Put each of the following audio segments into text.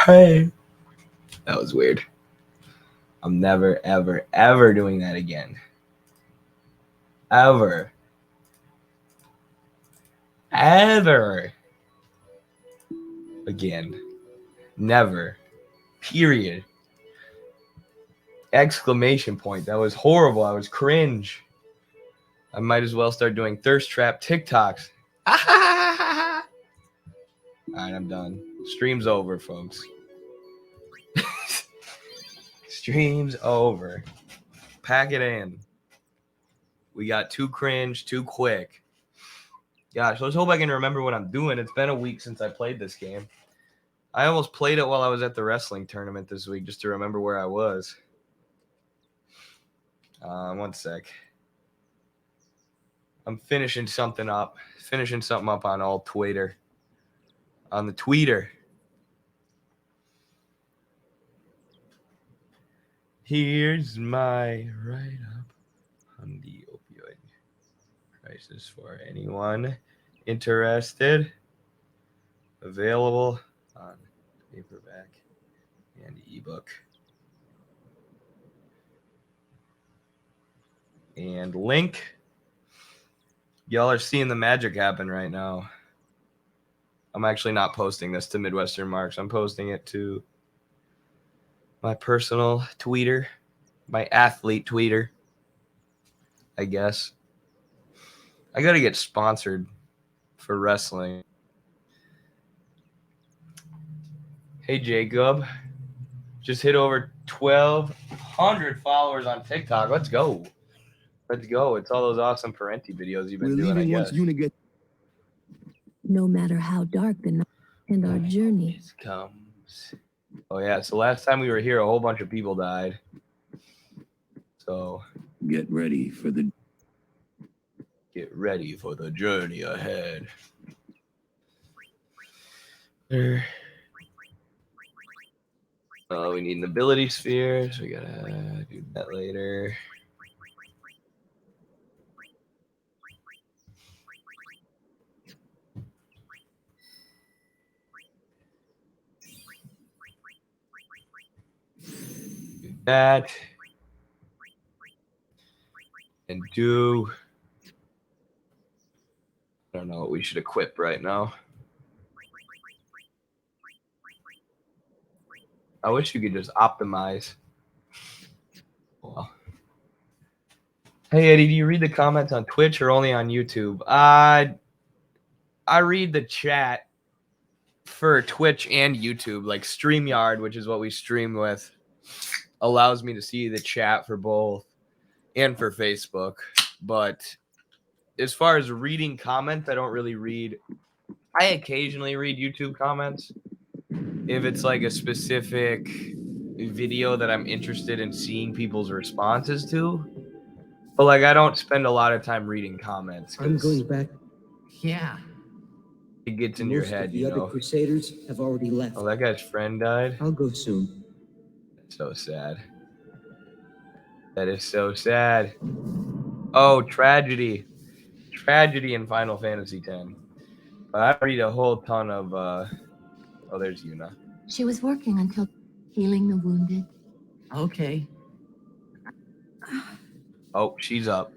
Hey. That was weird. I'm never, ever, ever doing that again. Ever. Ever. Again. Never. Period. Exclamation point. That was horrible. I was cringe. I might as well start doing thirst trap TikToks. Alright, I'm done. Stream's over, folks. Stream's over. Pack it in. We got too cringe, too quick. Gosh, let's hope I can remember what I'm doing. It's been a week since I played this game. I almost played it while I was at the wrestling tournament this week just to remember where I was. One sec. I'm finishing something up. Finishing something up on all Twitter. On the tweeter. Here's my write-up on the opioid crisis for anyone interested. Available on paperback and ebook. And link. Y'all are seeing the magic happen right now. I'm actually not posting this to Midwestern Marks. I'm posting it to my personal tweeter, my athlete tweeter, I guess. I got to get sponsored for wrestling. Hey, Jacob. Just hit over 1,200 followers on TikTok. Let's go. Let's go. It's all those awesome Parenti videos you've been doing, I guess. No matter how dark the night and our journey comes. Oh, yeah. So last time we were here, a whole bunch of people died. So get ready for the journey ahead. Oh, we need an ability sphere, so we gotta do that later. Do that. And do. I don't know what we should equip right now. I wish you could just optimize. Well. Hey, Eddie, do you read the comments on Twitch or only on YouTube? I read the chat for Twitch and YouTube, like StreamYard, which is what we stream with, allows me to see the chat for both and for Facebook. But as far as reading comments, I don't really read. I occasionally read YouTube comments if it's like a specific video that I'm interested in seeing people's responses to. But like, I don't spend a lot of time reading comments. I'm going back. Yeah. It gets in your head, you know. The other Crusaders have already left. Oh, that guy's friend died? I'll go soon. That's so sad. That is so sad. Oh, tragedy. Tragedy in Final Fantasy X. But I read a whole ton of... Oh, there's Yuna. she was working until healing the wounded. Okay. Oh, she's up.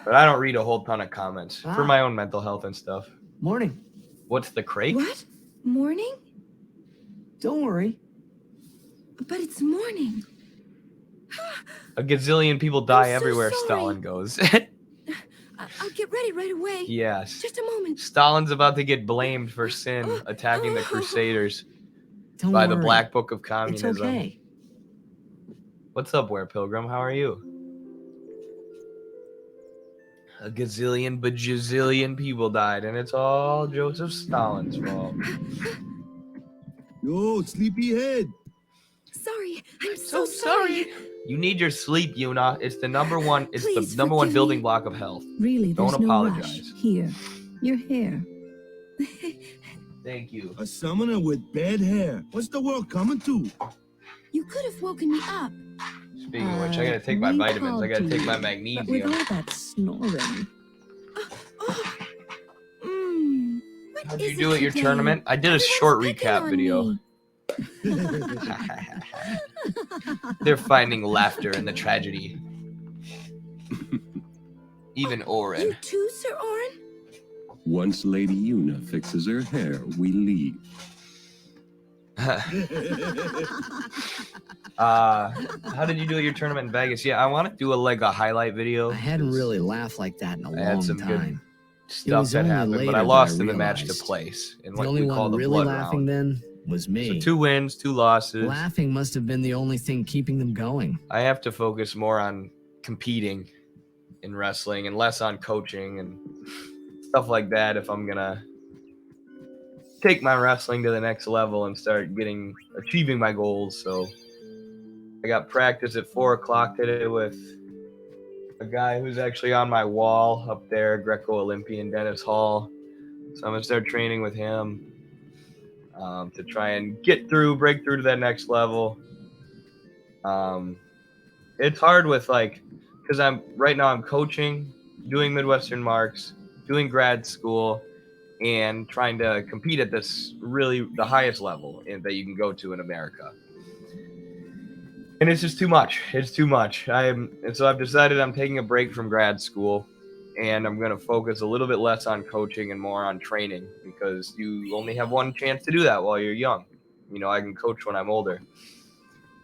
But I don't read a whole ton of comments for my own mental health and stuff. Morning. What's the crate? What? Morning? Don't worry. But it's morning. A gazillion people die so everywhere sorry. Stalin goes. I'll get ready right away. Yes. Just a moment. Stalin's about to get blamed for sin attacking the Crusaders Don't by worry. the Black Book of Communism. It's okay. What's up, Ware Pilgrim? How are you? A gazillion, bajillion people died, and it's all Joseph Stalin's fault. Yo, sleepyhead. Sorry, I'm so sorry. You need your sleep, Yuna. It's the number one. It's Please the number one forgive building me. block of health. Really, there's Don't no apologize. rush. Here, your hair. Thank you. A summoner with bad hair. What's the world coming to? You could have woken me up. Speaking of which, I gotta take my we vitamins. I called gotta to take you, my But with magnesium. all that snoring. What How'd is you do it at your today? tournament? I did a Everyone's short picking recap on video. me. They're finding laughter in the tragedy. Even Oren. You too, Sir Oren? Once Lady Una fixes her hair, we leave. How did you do at your tournament in Vegas? Yeah, I want to do a highlight video. I hadn't really laughed like that in a I had long some good time. stuff was that only happened, but later I that lost I in the match to realized place in The what only we call one the really blood laughing round. then was me. So 2 wins, 2 losses. Laughing must have been the only thing keeping them going. I have to focus more on competing in wrestling and less on coaching and stuff like that if I'm gonna take my wrestling to the next level and start achieving my goals. So I got practice at 4 o'clock today with a guy who's actually on my wall up there, Greco-Olympian Dennis Hall. So I'm gonna start training with him to try and break through to that next level. It's hard with because right now I'm coaching, doing Midwestern Marks, doing grad school, and trying to compete at this really the highest level that you can go to in America. And it's just too much. It's too much. So I've decided I'm taking a break from grad school, and I'm going to focus a little bit less on coaching and more on training, because you only have one chance to do that while you're young. I can coach when I'm older,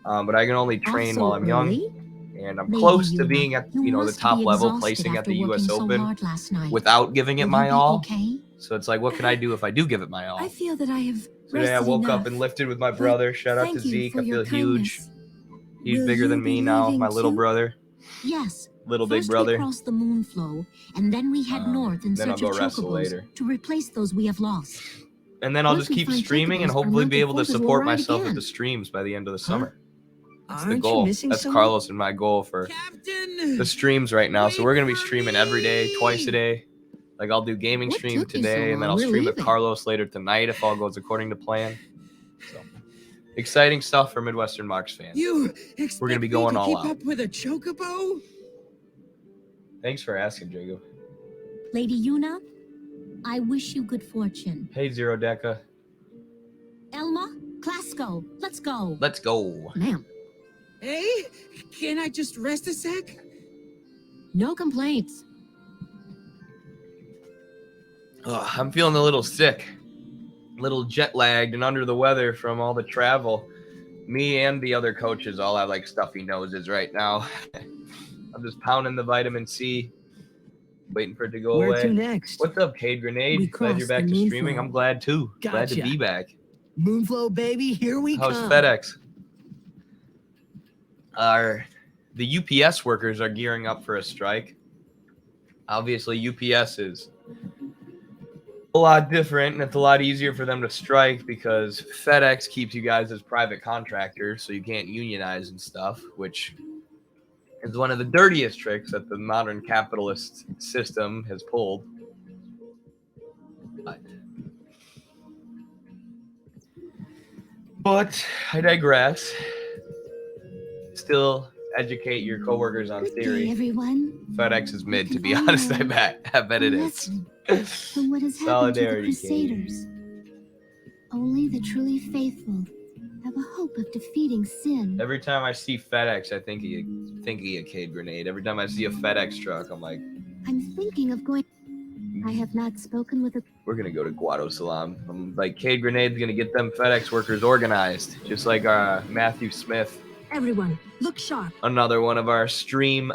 but I can only train Also while I'm young. early? And I'm Maybe close to Una, being at you the must top be level, exhausted placing at after the working U.S. so Open hard last night. without giving it Will my you be all. okay? So it's like, what can I do if I do give it my all? I feel that I have Today I rested woke enough. up and lifted with my brother. Shout out to Thank you Zeke. for I your feel huge. kindness. He's Will bigger you than be me now, leaving my little too? brother, Yes. little big First brother. we cross the Moonflow, and then we head north in Then I'll search go of wrestle chocobos later. to replace those we have lost. And then I'll Once just we keep find streaming and chocobos, our hopefully be mounted able to forces will support ride myself with again. the streams by the end of the summer. That's the Aren't you goal. missing That's someone? Carlos and my goal for the streams right now. So we're going to be streaming every day, twice a day. I'll do gaming What stream took you so today, and then long? I'll We're stream with leaving. Carlos later tonight if all goes according to plan. So exciting stuff for Midwestern Marks fans. You We're gonna be expect going me to all keep out. up with a chocobo? Thanks for asking, Jacob. Lady Una, I wish you good fortune. Hey, Zero Deca. Elma, Klasko, let's go. Let's go. Ma'am, Hey, can I just rest a sec? no complaints. I'm feeling a little sick, a little jet lagged and under the weather from all the travel. Me and the other coaches all have stuffy noses right now. I'm just pounding the vitamin C, waiting for it to go Where away. to next? What's up, Cade Grenade? We Glad you're crossed back the to streaming. Moonflow. I'm glad too. Glad to Gotcha. be back. Moonflow, baby, here we How's come. FedEx? The UPS workers are gearing up for a strike. Obviously, UPS is a lot different, and it's a lot easier for them to strike because FedEx keeps you guys as private contractors, so you can't unionize and stuff, which is one of the dirtiest tricks that the modern capitalist system has pulled. But I digress. Still educate your coworkers on Good day, theory. everyone. FedEx is mid, to be honest. I bet it is. To what has happened to the Solidarity, Crusaders. Only the truly faithful have a hope of defeating sin. Every time I see FedEx, I think of you, Cade Grenade. Every time I see a FedEx truck, I'm like, I'm thinking of going. I have not spoken with a. we're gonna go to Guadosalam. I'm like, Cade Grenade's gonna get them FedEx workers organized, just like Matthew Smith, Everyone, look sharp. another one of our stream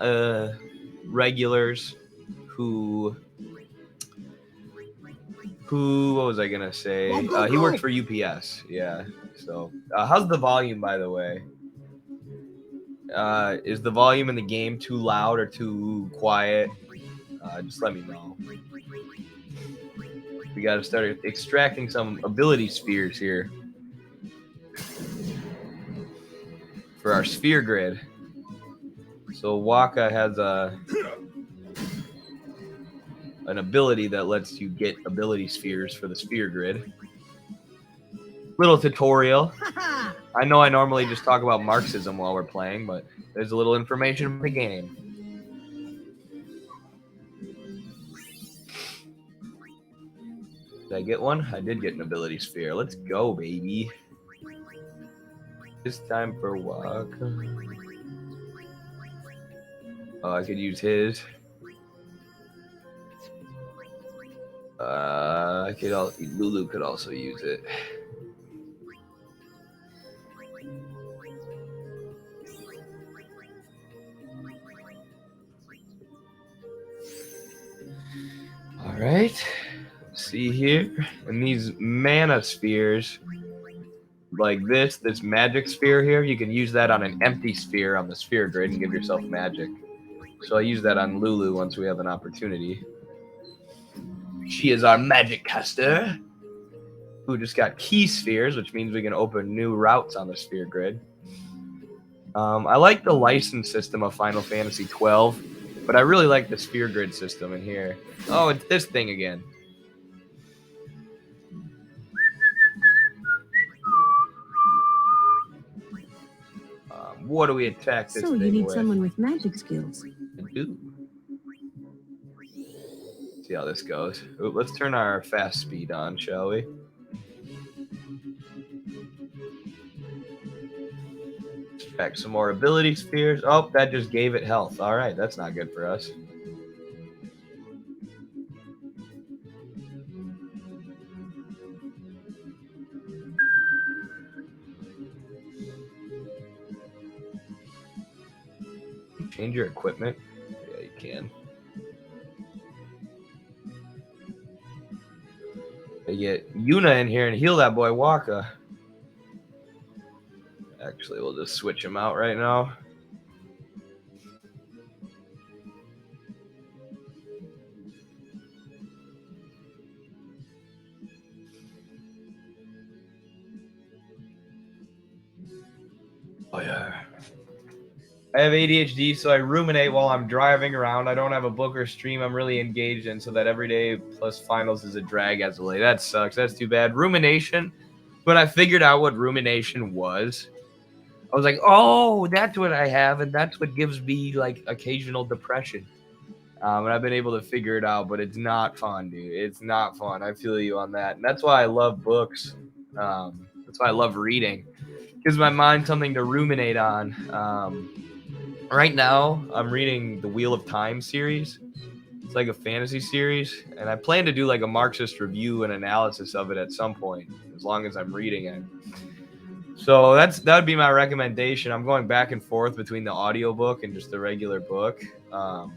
regulars, who what was I gonna say? He works for UPS. Yeah. So, how's the volume, by the way? Is the volume in the game too loud or too quiet? Just let me know. We got to start extracting some ability spheres here for our sphere grid. So Waka has an ability that lets you get ability spheres for the sphere grid. Little tutorial. I know I normally just talk about Marxism while we're playing, but there's a little information in the game. Did I get one? I did get an ability sphere. Let's go, baby. It's time for walk. Oh, I could use his. Lulu could also use it. All right. Let's see here. And these mana spheres, like this magic sphere here, you can use that on an empty sphere on the sphere grid and give yourself magic. So I use that on Lulu once we have an opportunity. She is our magic caster who just got key spheres, which means we can open new routes on the sphere grid. I like the license system of Final Fantasy 12, but I really like the sphere grid system in here. Oh, it's this thing again. What do we attack this So thing you need with? someone with magic skills. I do. See how this goes. Ooh, let's turn our fast speed on, shall we? Extract some more ability spheres. Oh, that just gave it health. All right, that's not good for us. Change your equipment? Yeah, you can. They get Yuna in here and heal that boy Waka. Actually, we'll just switch him out right now. Oh, yeah. I have ADHD, so I ruminate while I'm driving around. I don't have a book or stream I'm really engaged in, so that every day plus finals is a drag as of late. That sucks. That's too bad. Rumination. When I figured out what rumination was, I was like, oh, that's what I have, and that's what gives me, like, occasional depression. And I've been able to figure it out, but it's not fun, dude. It's not fun. I feel you on that. And that's why I love books. That's why I love reading. Gives my mind something to ruminate on. Right now, I'm reading the Wheel of Time series. It's like a fantasy series, and I plan to do like a Marxist review and analysis of it at some point, as long as I'm reading it. So that would be my recommendation. I'm going back and forth between the audiobook and just the regular book. I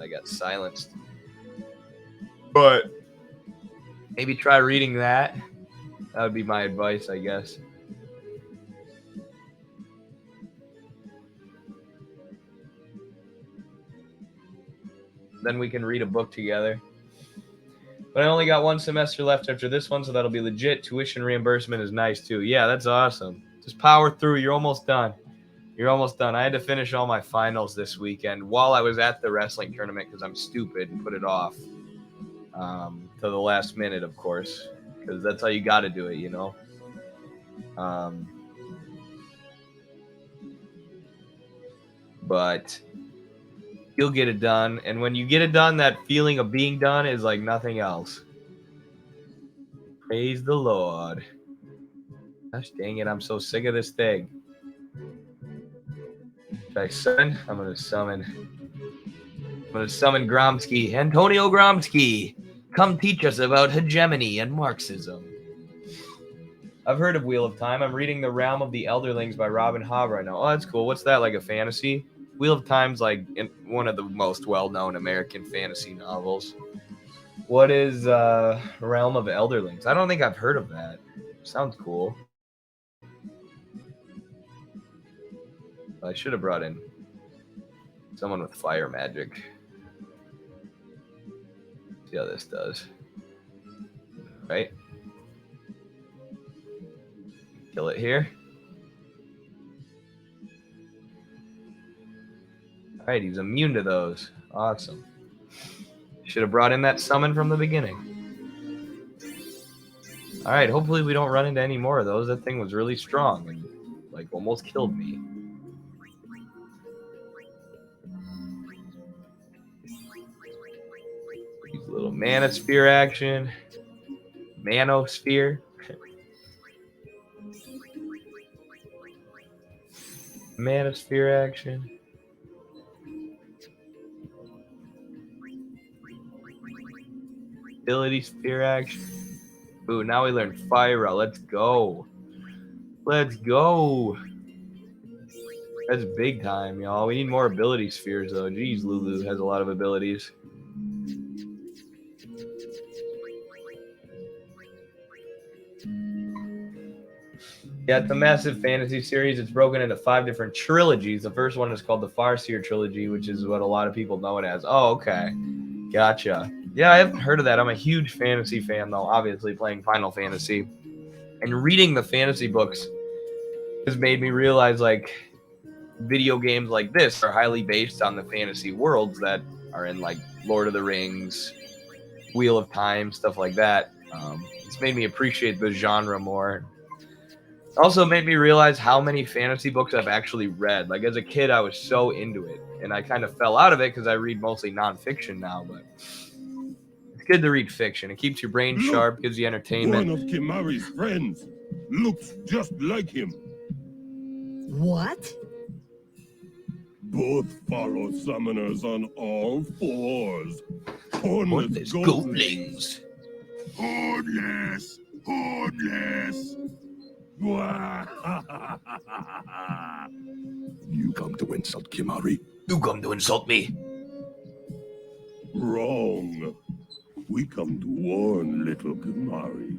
got silenced. But maybe try reading that. That would be my advice, I guess. Then we can read a book together. But I only got one semester left after this one, so that'll be legit. Tuition reimbursement is nice, too. Yeah, that's awesome. Just power through. You're almost done. You're almost done. I had to finish all my finals this weekend while I was at the wrestling tournament because I'm stupid and put it off to the last minute, of course, because that's how you got to do it, you know. But you'll get it done, and when you get it done, that feeling of being done is like nothing else. Praise the Lord. Gosh dang it, I'm so sick of this thing. Should I summon? I'm gonna summon Gromsky. Antonio Gromsky, come teach us about hegemony and Marxism. I've heard of Wheel of Time. I'm reading The Realm of the Elderlings by Robin Hobb right now. Oh, that's cool. What's that, like a fantasy? Wheel of Time's like one of the most well-known American fantasy novels. What is Realm of Elderlings? I don't think I've heard of that. Sounds cool. I should have brought in someone with fire magic. See how this does. Right? Kill it here. All right, he's immune to those. Awesome. Should have brought in that summon from the beginning. All right, hopefully we don't run into any more of those. That thing was really strong and like almost killed me. Use a little manosphere action. Manosphere. Manosphere action. Ability sphere action. Ooh, now we learn Fire. Let's go. Let's go. That's big time, y'all. We need more ability spheres, though. Jeez, Lulu has a lot of abilities. Yeah, it's a massive fantasy series. It's broken into 5 different trilogies. The first one is called the Farseer trilogy, which is what a lot of people know it as. Oh, okay. Gotcha. Yeah, I haven't heard of that. I'm a huge fantasy fan, though, obviously playing Final Fantasy. And reading the fantasy books has made me realize, like, video games like this are highly based on the fantasy worlds that are in, like, Lord of the Rings, Wheel of Time, stuff like that. It's made me appreciate the genre more. Also made me realize how many fantasy books I've actually read. Like, as a kid, I was so into it, and I kind of fell out of it because I read mostly nonfiction now, but it's good to read fiction. It keeps your brain sharp, gives you entertainment. One of Kimari's friends looks just like him. What? Both follow summoners on all 4s. Hornless Goblins. Hornless! Hornless! You come to insult Kimari? You come to insult me. Wrong. We come to warn little Kimari.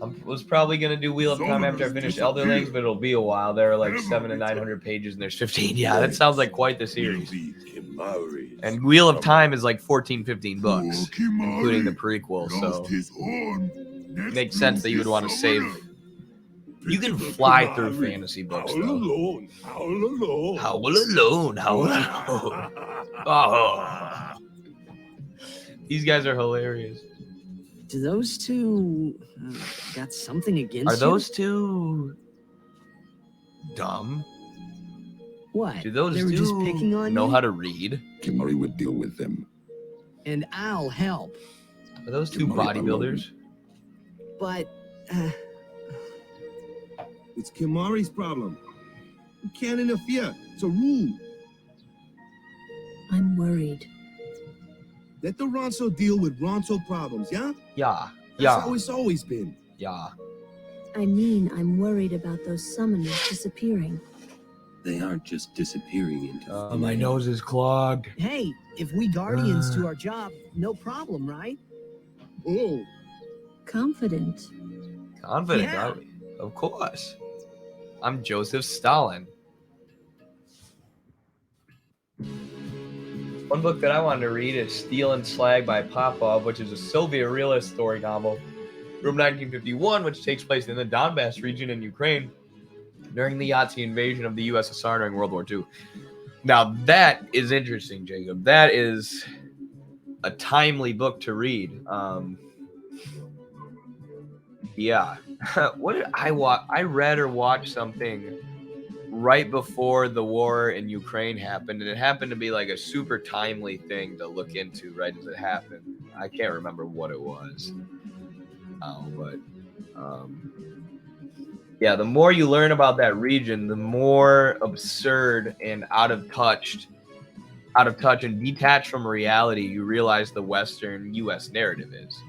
I was probably going to do Wheel of Time after I finish Elderlings, but it'll be a while. There are like 700 to 900 pages, and there's 15. Yeah, that sounds like quite the series. And Wheel of Time is like 14, 15 books, including the prequel, so it makes sense that you would want to save. You can fly through fantasy books, though. Howl alone. Howl alone. Howl alone. Oh. These guys are hilarious. Do those two got something against you? Are those two dumb? What? Do those they were two just picking on know you? how to read? Kimari would deal with them. And I'll help. Are those two Kimari bodybuilders? But It's Kimari's problem. You can't interfere. It's a rule. I'm worried. Let the Ronso deal with Ronso problems, yeah? Yeah. That's how it's always been. Yeah. I mean, I'm worried about those summoners disappearing. They aren't just disappearing into My nose is clogged. hey, if we Guardians do our job, no problem, right? Oh, Confident. Confident, Yeah. aren't we? Of course. I'm Joseph Stalin. One book that I wanted to read is Steel and Slag by Popov, which is a Soviet realist story novel from 1951, which takes place in the Donbass region in Ukraine during the Nazi invasion of the USSR during World War II. Now, that is interesting, Jacob. That is a timely book to read. Yeah. What did I watch? I read or watched something right before the war in Ukraine happened, and it happened to be like a super timely thing to look into right as it happened. I can't remember what it was. Yeah, the more you learn about that region, the more absurd and out of touch and detached from reality you realize the Western U.S. narrative is.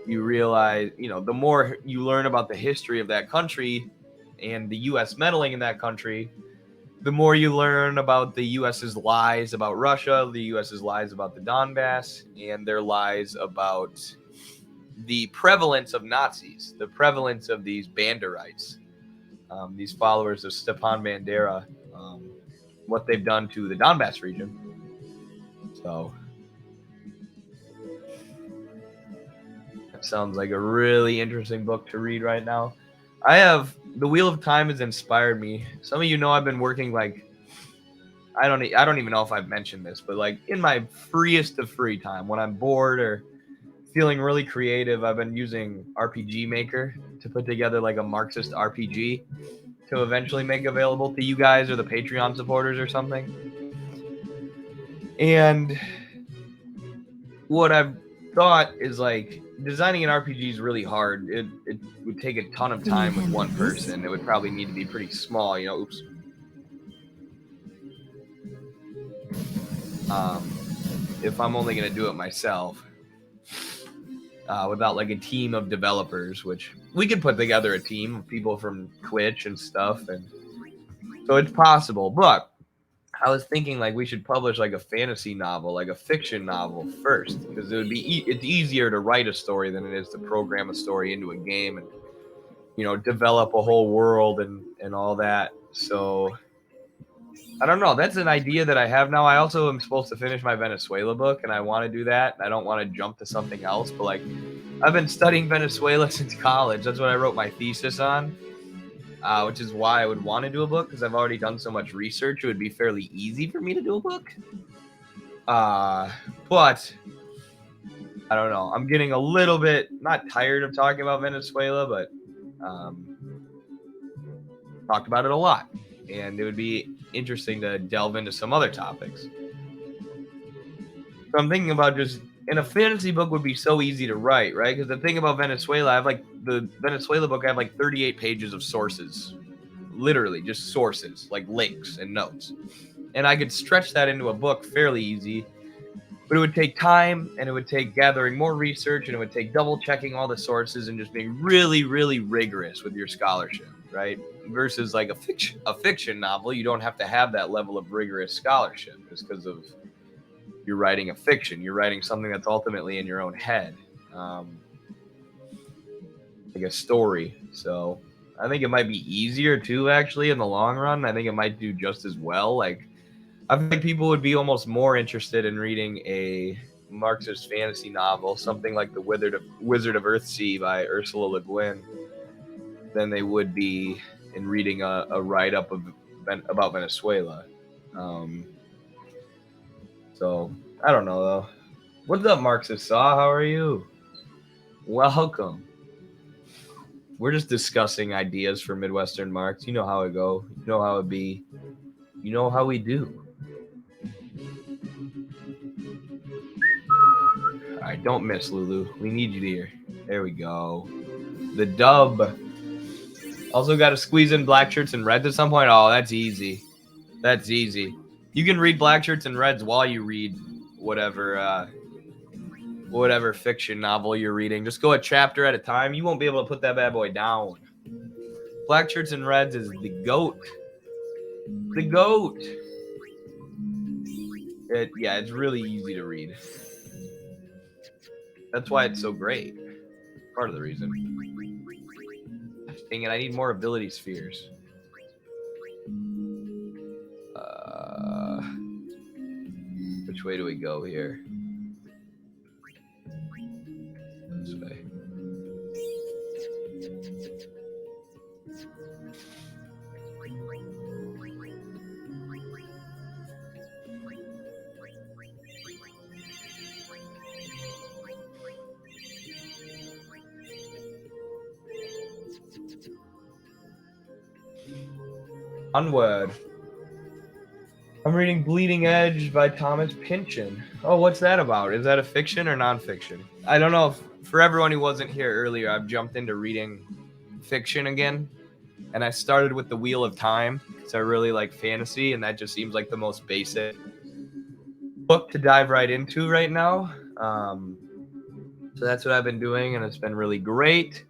You realize, the more you learn about the history of that country and the U.S. meddling in that country, the more you learn about the U.S.'s lies about Russia, the U.S.'s lies about the Donbass, and their lies about the prevalence of Nazis, the prevalence of these Banderites, these followers of Stepan Bandera, what they've done to the Donbass region. So that sounds like a really interesting book to read right now. The Wheel of Time has inspired me. Some of you know I've been working I don't even know if I've mentioned this, but like in my freest of free time, when I'm bored or feeling really creative, I've been using RPG Maker to put together like a Marxist RPG to eventually make available to you guys or the Patreon supporters or something. And what I've thought is like designing an RPG is really hard. It would take a ton of time with one person. It would probably need to be pretty small, oops. if I'm only going to do it myself. Without like a team of developers, which we could put together a team of people from Twitch and stuff, and so it's possible. But I was thinking like we should publish like a fantasy novel, like a fiction novel first, because it would be it's easier to write a story than it is to program a story into a game and develop a whole world and all that. So I don't know. That's an idea that I have now. I also am supposed to finish my Venezuela book, and I want to do that. I don't want to jump to something else, but like I've been studying Venezuela since college. That's what I wrote my thesis on, which is why I would want to do a book, because I've already done so much research. It would be fairly easy for me to do a book. But I don't know. I'm getting a little bit not tired of talking about Venezuela, but talked about it a lot, and it would be interesting to delve into some other topics. So I'm thinking about just, and a fantasy book would be so easy to write, right? Because the thing about Venezuela, I have like the Venezuela book, I have like 38 pages of sources, literally just sources, like links and notes. And I could stretch that into a book fairly easy, but it would take time, and it would take gathering more research, and it would take double checking all the sources and just being really, really rigorous with your scholarship, right? Versus like a fiction novel, you don't have to have that level of rigorous scholarship just because of you're writing a fiction. You're writing something that's ultimately in your own head, like a story. So I think it might be easier too, actually, in the long run. I think it might do just as well. Like I think people would be almost more interested in reading a Marxist fantasy novel, something like The Wizard of Earthsea by Ursula Le Guin, than they would be in reading a write-up about Venezuela. So I don't know though. What's up, Marxist Saw? How are you? Welcome. We're just discussing ideas for Midwestern Marx. You know how it go. You know how it be. You know how we do. All right, don't miss, Lulu. We need you here. There we go. The dub. Also got to squeeze in black shirts and reds at some point. Oh, that's easy. That's easy. You can read black shirts and reds while you read whatever fiction novel you're reading. Just go a chapter at a time. You won't be able to put that bad boy down. Black shirts and reds is the GOAT. The GOAT. It's really easy to read. That's why it's so great. Part of the reason. Dang it, I need more ability spheres. Which way do we go here? This way. Onward. I'm reading Bleeding Edge by Thomas Pynchon. Oh, what's that about? Is that a fiction or nonfiction? I don't know. For everyone who wasn't here earlier, I've jumped into reading fiction again. And I started with The Wheel of Time because I really like fantasy, and that just seems like the most basic book to dive right into right now. So that's what I've been doing, and it's been really great.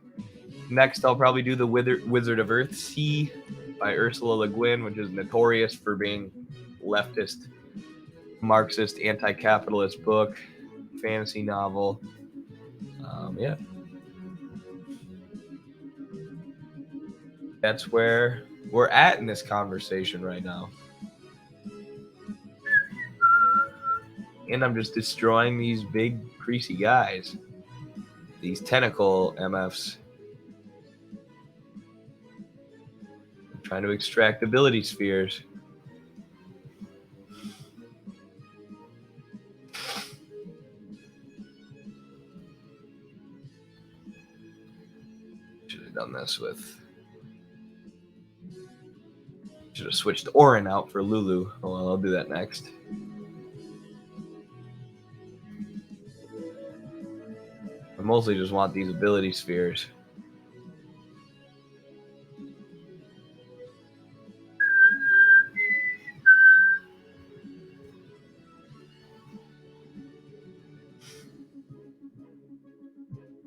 Next, I'll probably do The Wizard of Earthsea by Ursula Le Guin, which is notorious for being leftist, Marxist, anti-capitalist book, fantasy novel. Yeah. That's where we're at in this conversation right now. And I'm just destroying these big, creasy guys. These tentacle MFs. I'm trying to extract ability spheres. Should have done this with... Should have switched Orin out for Lulu. Oh, well, I'll do that next. I mostly just want these ability spheres.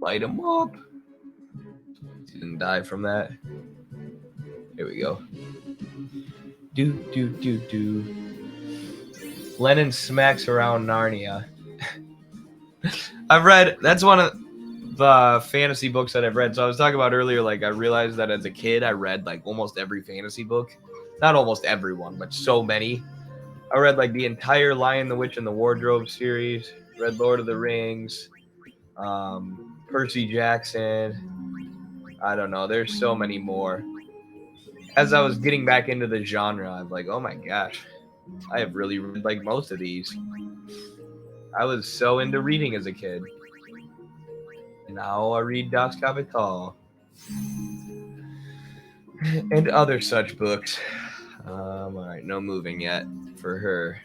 Light him up. He didn't die from that. Here we go. Do. Lenin smacks around Narnia. I've read, that's one of the fantasy books that I've read. So I was talking about earlier, like I realized that as a kid, I read like almost every fantasy book. Not almost everyone, but so many. I read like the entire Lion, the Witch, and the Wardrobe series. Read Lord of the Rings. Percy Jackson. I don't know. There's so many more. As I was getting back into the genre, I'm like, oh my gosh, I have really read like most of these. I was so into reading as a kid. And now I read Das Kapital. And other such books. Alright, no moving yet for her.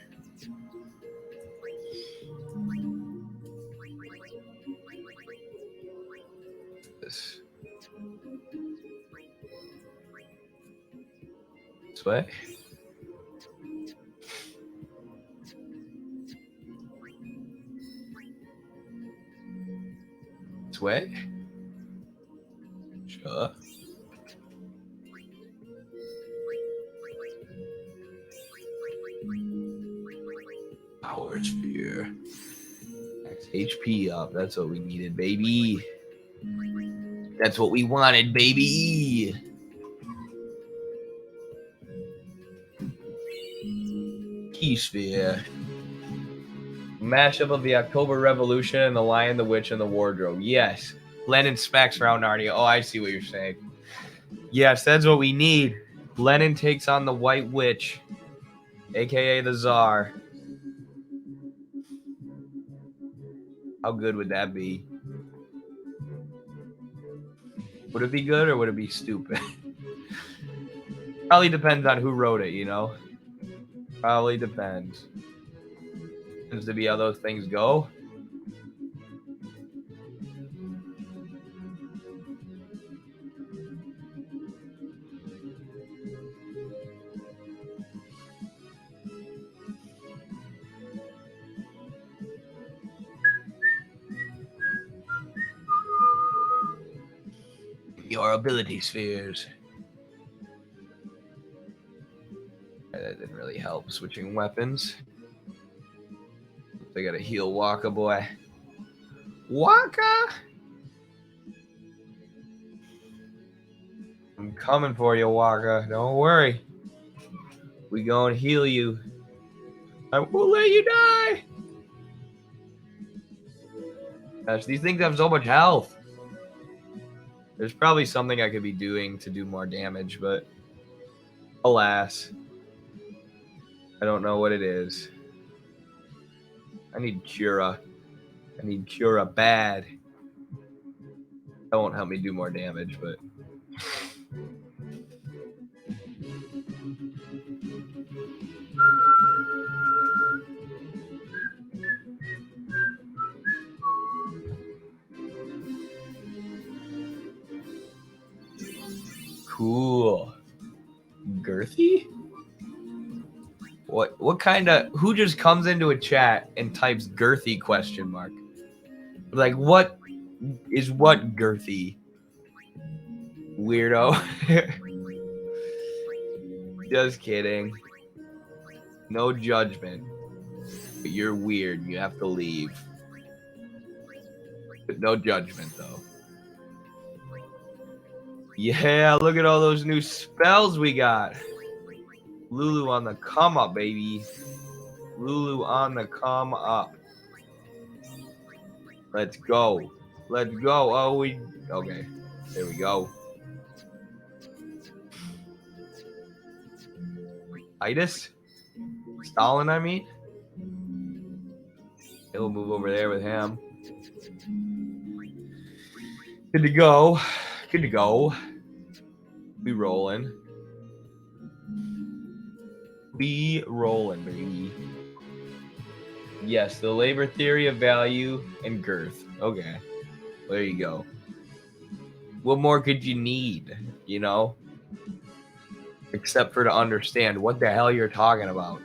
This way. This way. Sure. Power sphere. Max HP up. That's what we needed, baby. That's what we wanted, baby. Key sphere. Mashup of the October Revolution and the Lion, the Witch, and the Wardrobe. Yes. Lenin smacks around Narnia. Oh, I see what you're saying. Yes, that's what we need. Lenin takes on the White Witch, aka the Tsar. How good would that be? Would it be good or would it be stupid? Probably depends on who wrote it, you know? Probably depends. Tends to be how those things go. Your ability spheres. That didn't really help. Switching weapons. They gotta heal Waka boy. Waka! I'm coming for you, Waka. Don't worry. We gonna heal you. I won't let you die. Gosh, these things have so much health. There's probably something I could be doing to do more damage, but alas, I don't know what it is. I need Cura. I need Cura bad. That won't help me do more damage, but cool. Girthy? What kind of, who just comes into a chat and types girthy question mark? Like what is what girthy? Weirdo. Just kidding. No judgment. But you're weird. You have to leave. But no judgment though. Yeah, look at all those new spells we got. Lulu on the come up, baby. Lulu on the come up. Let's go. Let's go. Oh, okay. There we go. Titus? Stalin, I mean? He'll move over there with him. Good to go. Good to go. We rolling. We rolling, baby. Yes, the labor theory of value and girth. Okay. There you go. What more could you need, you know? Except for to understand what the hell you're talking about.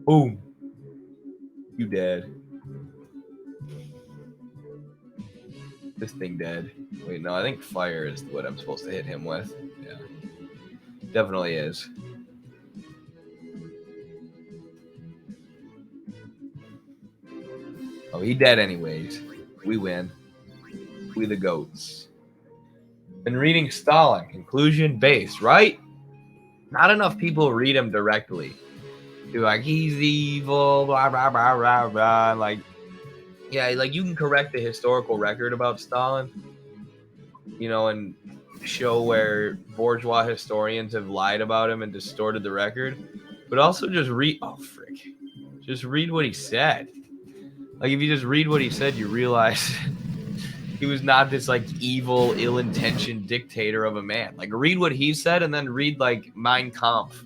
Boom. You dead. This thing dead. Wait, no, I think fire is what I'm supposed to hit him with. Yeah. Definitely is. Oh, he dead anyways. We win. We the goats. Been reading Stalin, conclusion based, right? Not enough people read him directly. You're like, he's evil, blah, blah, blah, blah, blah. Like, yeah, like you can correct the historical record about Stalin, you know, and show where bourgeois historians have lied about him and distorted the record. But also just read, oh, frick. Just read what he said. Like, if you just read what he said, you realize he was not this, like, evil, ill-intentioned dictator of a man. Like, read what he said and then read, like, Mein Kampf.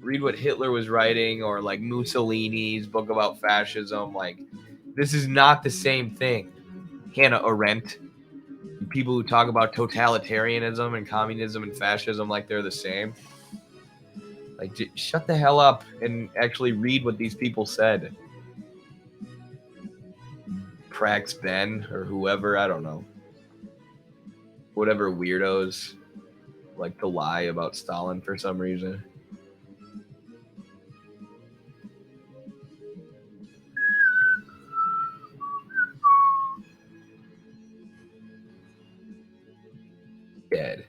Read what Hitler was writing or, like, Mussolini's book about fascism. Like, this is not the same thing. Hannah Arendt. People who talk about totalitarianism and communism and fascism like they're the same. Like, shut the hell up and actually read what these people said. Prax Ben or whoever, I don't know. Whatever weirdos like to lie about Stalin for some reason. Dead.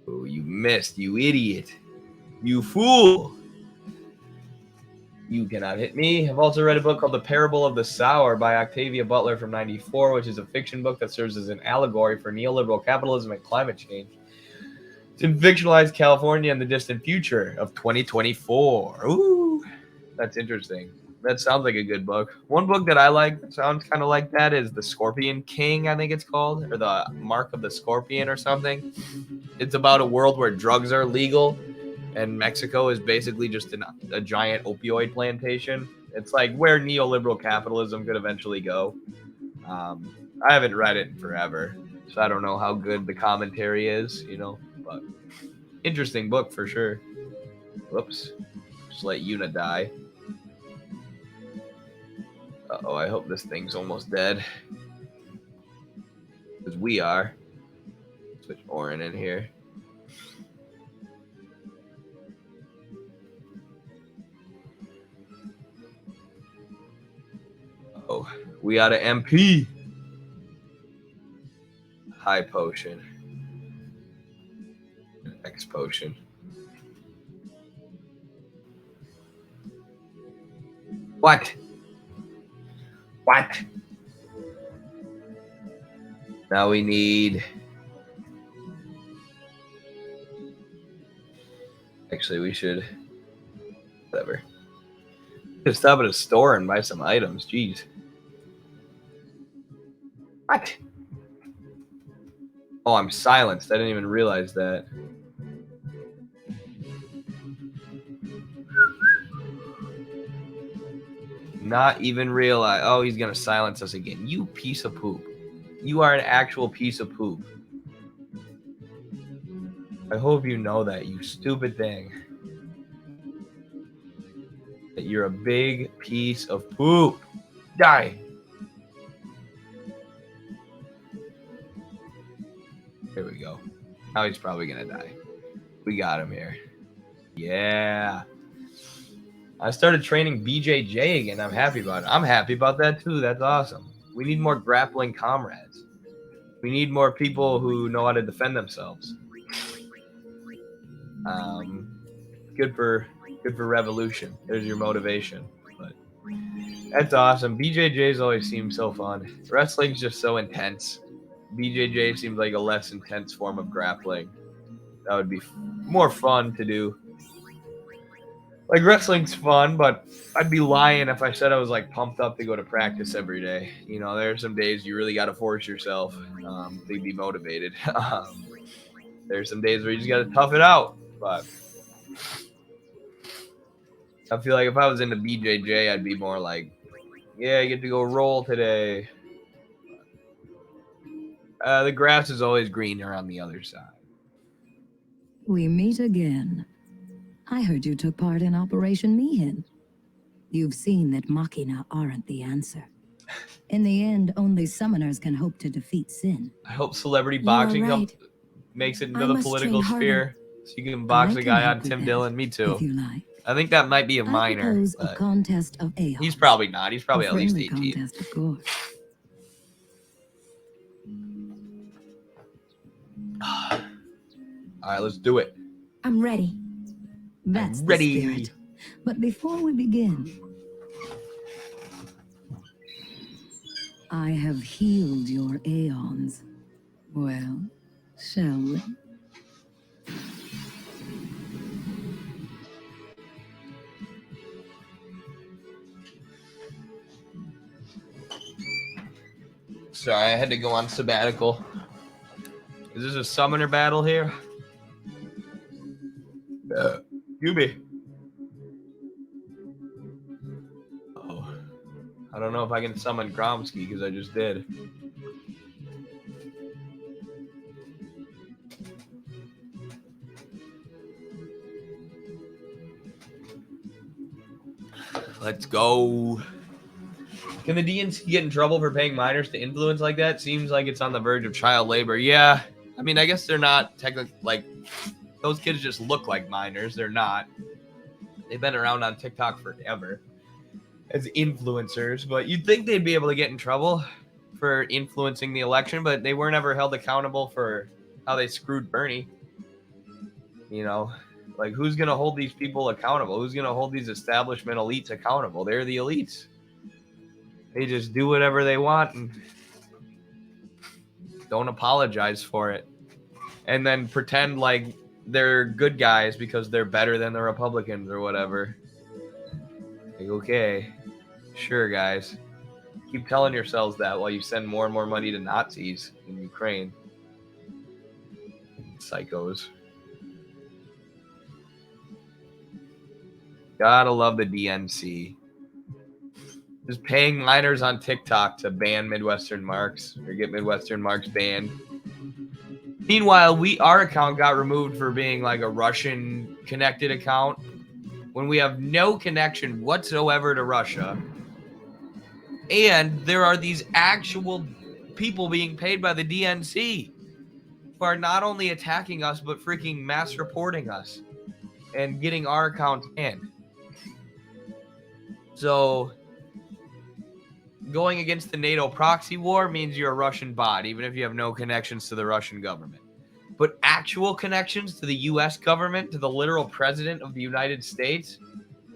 Oh, you missed, you idiot. You fool. You cannot hit me. I've also read a book called The Parable of the Sower by Octavia Butler from '94, which is a fiction book that serves as an allegory for neoliberal capitalism and climate change. It's in fictionalized California in the distant future of 2024. Ooh, that's interesting. That sounds like a good book. One book that I like that sounds kind of like that is The Scorpion King, I think it's called, or The Mark of the Scorpion or something. It's about a world where drugs are legal, and Mexico is basically just a giant opioid plantation. It's like where neoliberal capitalism could eventually go. I haven't read it in forever, so I don't know how good the commentary is, you know, but interesting book for sure. Whoops. Just let Yuna die. Uh-oh, I hope this thing's almost dead. Because we are. Switch Orin in here. Oh, we got an MP. High potion. X potion. What? What? Now we need... Actually, we should... Whatever. Just stop at a store and buy some items. Jeez. What? Oh, I'm silenced. I didn't even realize that. Not even realize. Oh, he's gonna silence us again. You piece of poop. You are an actual piece of poop. I hope you know that, you stupid thing. That you're a big piece of poop. Die. Here we go. Now he's probably gonna die. We got him here. Yeah. I started training BJJ again. I'm happy about it. I'm happy about that too. That's awesome. We need more grappling comrades. We need more people who know how to defend themselves. Good for revolution. There's your motivation. But that's awesome. BJJ's always seemed so fun. Wrestling's just so intense. BJJ seems like a less intense form of grappling. That would be more fun to do. Like, wrestling's fun, but I'd be lying if I said I was, like, pumped up to go to practice every day. You know, there are some days you really got to force yourself to be motivated. There's some days where you just got to tough it out. But I feel like if I was into BJJ, I'd be more like, yeah, I get to go roll today. The grass is always greener on the other side. We meet again. I heard you took part in Operation Mihin. You've seen that Machina aren't the answer. In the end, only summoners can hope to defeat sin. I hope celebrity You are boxing right. makes it into I the must political train harder. sphere. So you can box I a can guy help on with Tim that, Dillon. Me too. if you like. I think that might be a I minor. propose a But contest of aeons. he's probably not. He's probably a at least friendly 18. contest, of course. All right, let's do it. I'm ready. That's I'm the ready. spirit. But before we begin, I have healed your aeons. Well, shall we? Sorry, I had to go on sabbatical. Is this a summoner battle here? Yubi. Oh. I don't know if I can summon Gromsky because I just did. Let's go. Can the DNC get in trouble for paying minors to influence like that? Seems like it's on the verge of child labor. Yeah. I mean, I guess they're not technically, like, those kids just look like minors. They're not. They've been around on TikTok forever as influencers, but you'd think they'd be able to get in trouble for influencing the election, but they weren't ever held accountable for how they screwed Bernie. You know, like, who's going to hold these people accountable? Who's going to hold these establishment elites accountable? They're the elites. They just do whatever they want and don't apologize for it. And then pretend like they're good guys because they're better than the Republicans or whatever. Like, okay, sure, guys. Keep telling yourselves that while you send more and more money to Nazis in Ukraine. Psychos. Gotta love the DNC. Just paying minors on TikTok to ban Midwestern Marks or get Midwestern Marks banned. Meanwhile, our account got removed for being like a Russian connected account when we have no connection whatsoever to Russia. And there are these actual people being paid by the DNC who are not only attacking us, but freaking mass reporting us and getting our account banned. So going against the NATO proxy war means you're a Russian bot, even if you have no connections to the Russian government. But actual connections to the U.S. government, to the literal president of the United States,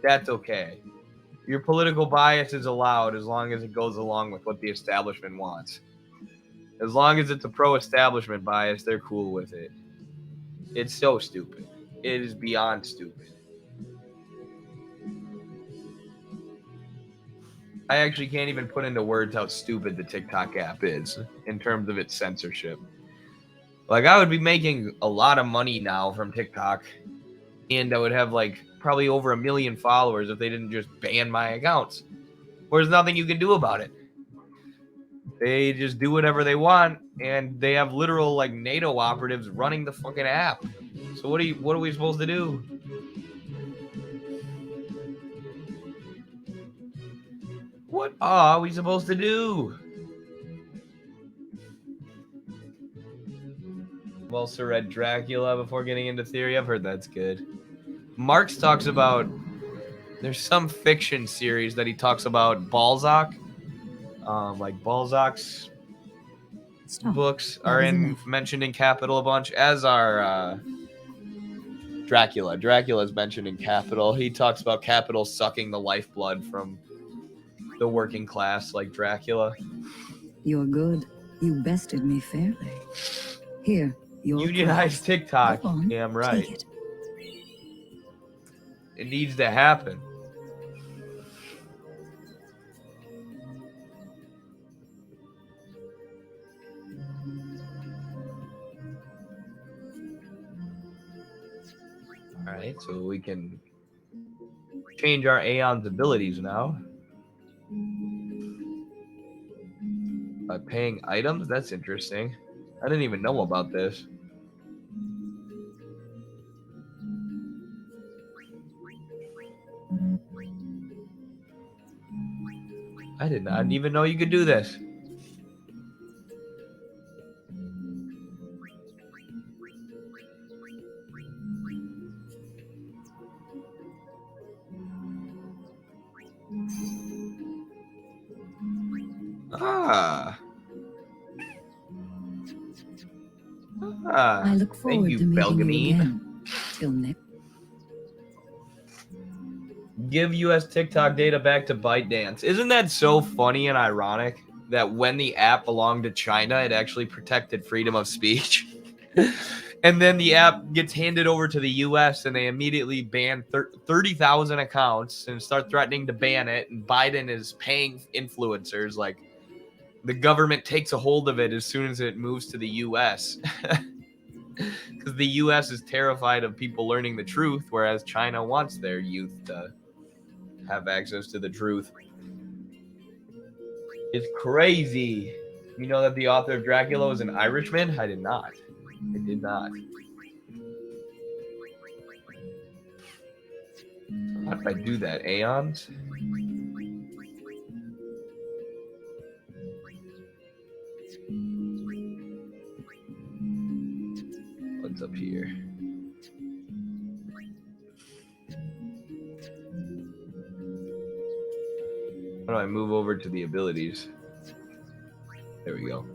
that's okay. Your political bias is allowed as long as it goes along with what the establishment wants. As long as it's a pro-establishment bias, they're cool with it. It's so stupid. It is beyond stupid. I actually can't even put into words how stupid the TikTok app is in terms of its censorship. Like, I would be making a lot of money now from TikTok, and I would have like probably over 1 million followers if they didn't just ban my accounts. There's nothing you can do about it. They just do whatever they want, and they have literal like NATO operatives running the fucking app. So what are we supposed to do? What are we supposed to do? I've also read Dracula before getting into theory. I've heard that's good. Marx talks about, there's some fiction series that he talks about Balzac. Like Balzac's books are mentioned in Capital a bunch, as are Dracula. Dracula's mentioned in Capital. He talks about Capital sucking the lifeblood from the working class, like Dracula. You're good. You bested me fairly. Here, your Unionized TikTok. Go on, Damn right. take it. It needs to happen. All right, so we can change our Aeon's abilities now. By paying items? That's interesting. I didn't even know about this. I did not even know you could do this. Ah. I look Thank forward you, to meeting you Belgamine. again. Till next. Give US TikTok data back to ByteDance. Isn't that so funny and ironic that when the app belonged to China, it actually protected freedom of speech? And then the app gets handed over to the US and they immediately ban 30,000 accounts and start threatening to ban it. And Biden is paying influencers. Like, the government takes a hold of it as soon as it moves to the US. Because the US is terrified of people learning the truth, whereas China wants their youth to have access to the truth. It's crazy. You know that the author of Dracula was an Irishman? I did not. I did not. How did I do that? Aeons? What's up here? How do I move over to the abilities? There we go.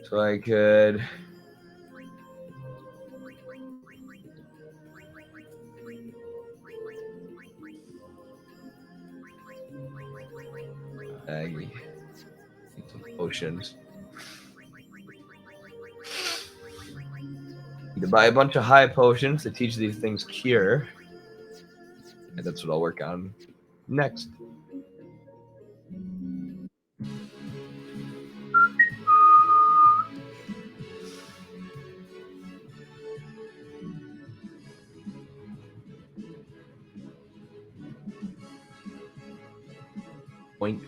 So I could... Aggie. Need some potions. Need to buy a bunch of high potions to teach these things cure. And that's what I'll work on next. Point.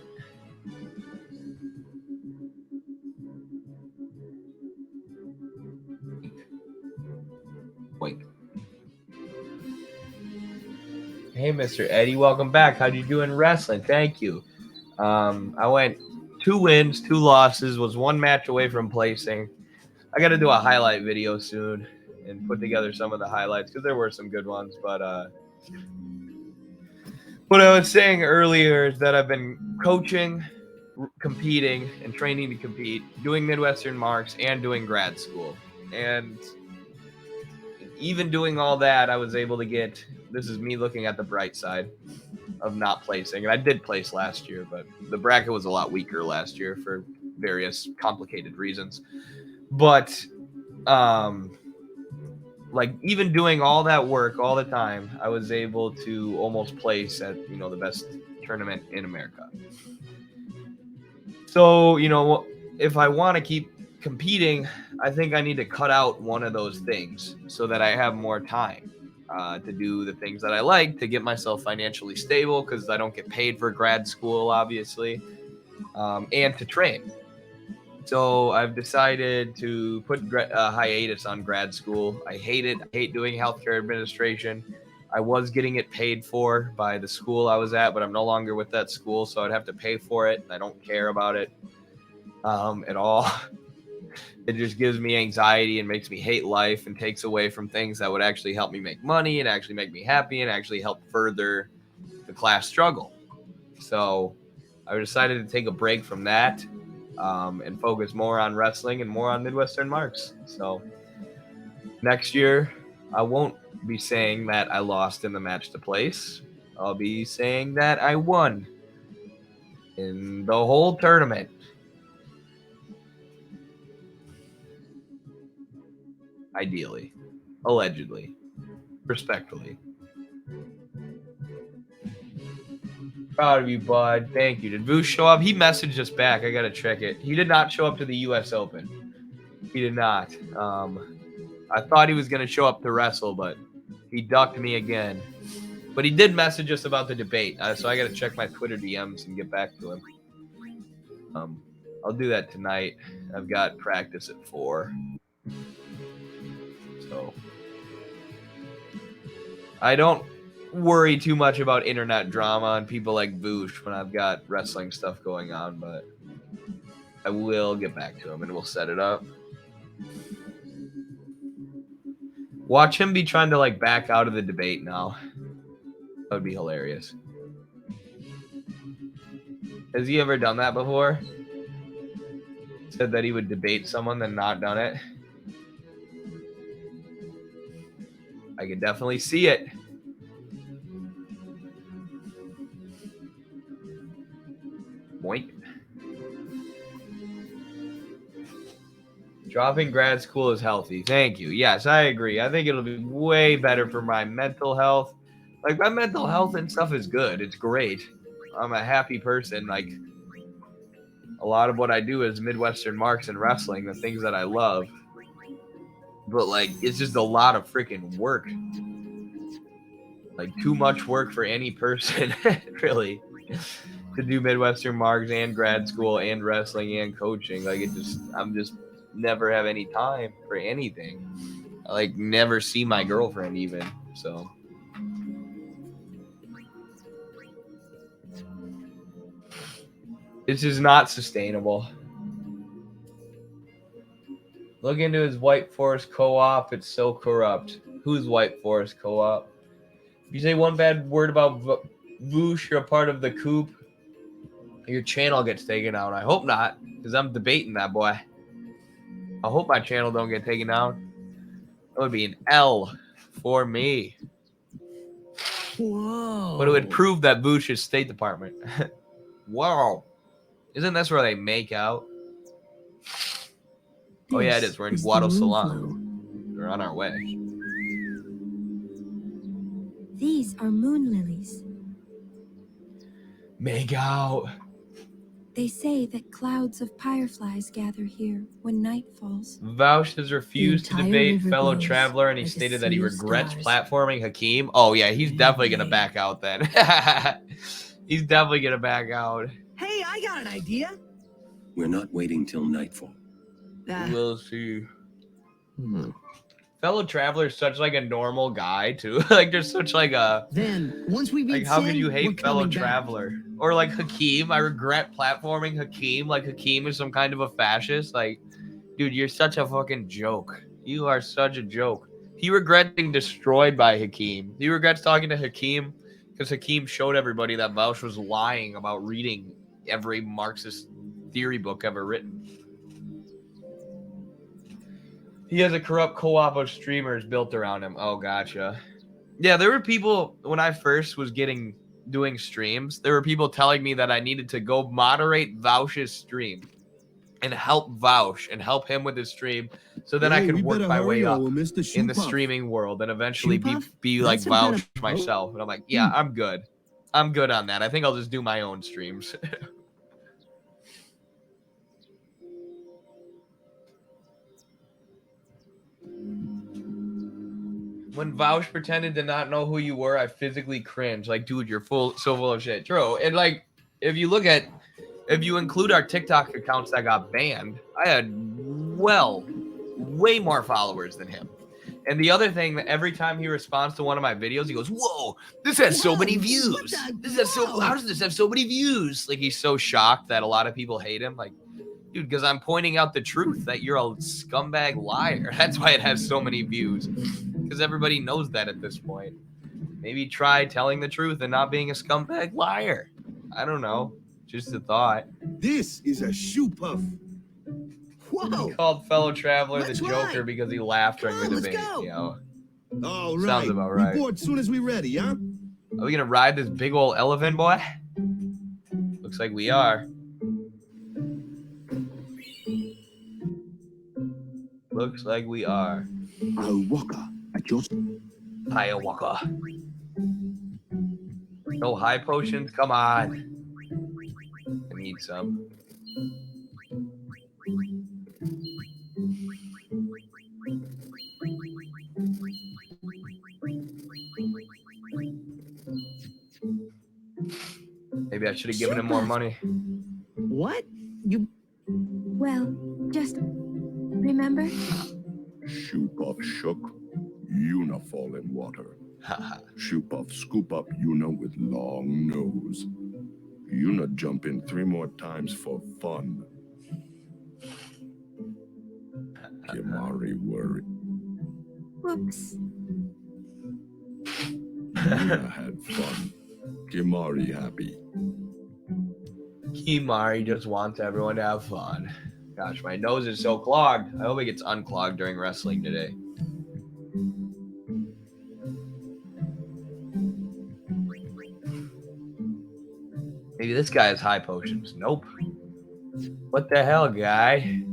Point. Hey, Mr. Eddie, welcome back. How'd you do in wrestling? Thank you. I went 2 wins, 2 losses, was 1 match away from placing. I got to do a highlight video soon and put together some of the highlights because there were some good ones. But what I was saying earlier is that I've been coaching, competing, and training to compete, doing Midwestern Marks, and doing grad school. And even doing all that, I was able to get, this is me looking at the bright side of not placing. And I did place last year, but the bracket was a lot weaker last year for various complicated reasons. But like, even doing all that work all the time, I was able to almost place at, you know, the best tournament in America. So, you know, if I want to keep competing, I think I need to cut out one of those things so that I have more time to do the things that I like, to get myself financially stable, because I don't get paid for grad school, obviously, and to train. So I've decided to put a hiatus on grad school. I hate it. I hate doing healthcare administration. I was getting it paid for by the school I was at, but I'm no longer with that school, so I'd have to pay for it. I don't care about it at all. It just gives me anxiety and makes me hate life and takes away from things that would actually help me make money and actually make me happy and actually help further the class struggle. So I decided to take a break from that and focus more on wrestling and more on Midwestern Marks. So next year, I won't be saying that I lost in the match to place. I'll be saying that I won in the whole tournament. Ideally. Allegedly. Respectfully. Proud of you, bud. Thank you. Did Voosh show up? He messaged us back. I gotta check it. He did not show up to the U.S. Open. He did not. I thought he was gonna show up to wrestle, but he ducked me again. But he did message us about the debate, so I gotta check my Twitter DMs and get back to him. I'll do that tonight. I've got practice at 4. So I don't worry too much about internet drama and people like Voosh when I've got wrestling stuff going on, but I will get back to him and we'll set it up. Watch him be trying to like back out of the debate now. That would be hilarious. Has he ever done that before? Said that he would debate someone, then not done it. I can definitely see it. Boink. Dropping grad school is healthy. Thank you. Yes, I agree. I think it'll be way better for my mental health. Like, my mental health and stuff is good. It's great. I'm a happy person. Like, a lot of what I do is Midwestern Marks and wrestling, the things that I love. But, like, it's just a lot of freaking work. Like, too much work for any person, really, to do Midwestern Marks and grad school and wrestling and coaching. Like, I'm just never have any time for anything. I, like, never see my girlfriend even, so. It's just not sustainable. Look into his White Forest co-op. It's so corrupt. Who's White Forest co-op? If you say one bad word about Voosh, you're a part of the coup, your channel gets taken out. I hope not, because I'm debating that boy. I hope my channel don't get taken down. That would be an L for me. Whoa. But it would prove that Voosh is State Department. Wow. Isn't this where they make out? Oh, yeah, it is. We're in Guado Salon. We're on our way. These are moon lilies. Make out. They say that clouds of fireflies gather here when night falls. Vouch has refused to entire debate river fellow glows traveler, and he like a stated that he sea of regrets stars. platforming Hakeem. Oh, yeah, he's definitely going to back out then. He's definitely going to back out. Hey, I got an idea. We're not waiting till nightfall. We'll see. Fellow traveler is such like a normal guy too. Like there's such like a Then, once we beat like how could Sin, you we're hate fellow coming back. traveler? Or like Hakeem, I regret platforming Hakeem. Like Hakeem is some kind of a fascist. Like, dude, you're such a fucking joke. You are such a joke. He regrets being destroyed by Hakeem. He regrets talking to Hakeem because Hakeem showed everybody that Vouch was lying about reading every Marxist theory book ever written. He has a corrupt co-op of streamers built around him. Oh, gotcha. Yeah, there were people when I first was doing streams. There were people telling me that I needed to go moderate Vouch's stream and help Vouch and help him with his stream, so then I could work my way up in the streaming world and eventually be like Vouch myself. And I'm like, yeah, I'm good. I'm good on that. I think I'll just do my own streams. When Vouch pretended to not know who you were, I physically cringed. Like, dude, you're so full of shit. True. And like, if you include our TikTok accounts that got banned, I had way more followers than him. And the other thing, that every time he responds to one of my videos, he goes, "Whoa, this has so many views. How does this have so many views?" Like, he's so shocked that a lot of people hate him. Like, dude, because I'm pointing out the truth that you're a scumbag liar. That's why it has so many views. Because everybody knows that at this point. Maybe try telling the truth and not being a scumbag liar. I don't know. Just a thought. This is a Shoopuf. He called fellow traveler the Joker because he laughed during the debate. You know, All right. sounds about right. Report soon as we ready, huh? Are we gonna ride this big old elephant, boy? Looks like we are. Looks like we are. Hiawatha. No high potions? Come on. I need some. Maybe I should have given him more money. What? You... Well, just remember? Shoopuf shook, Una fall in water. Shoopuf scoop up Yuna with long nose. Yuna jump in 3 more times for fun. Kimari worried. Whoops. Yuna had fun. Kimari happy. Kimari just wants everyone to have fun. Gosh, my nose is so clogged. I hope it gets unclogged during wrestling today. Maybe this guy has high potions. Nope. What the hell, guy?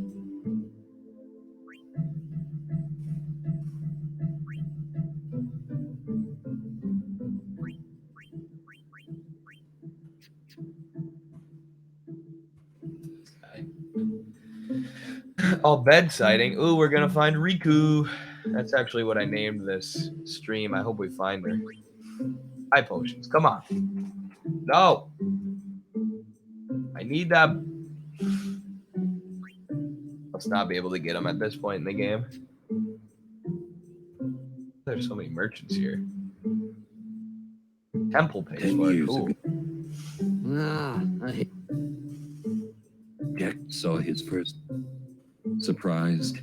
Oh, bed sighting. Ooh, we're gonna find Riku. That's actually what I named this stream. I hope we find her. High potions. Come on. No. I need that. Let's not be able to get them at this point in the game. There's so many merchants here. Temple page. 10 years Cool. ago, Jack saw his first. Surprised,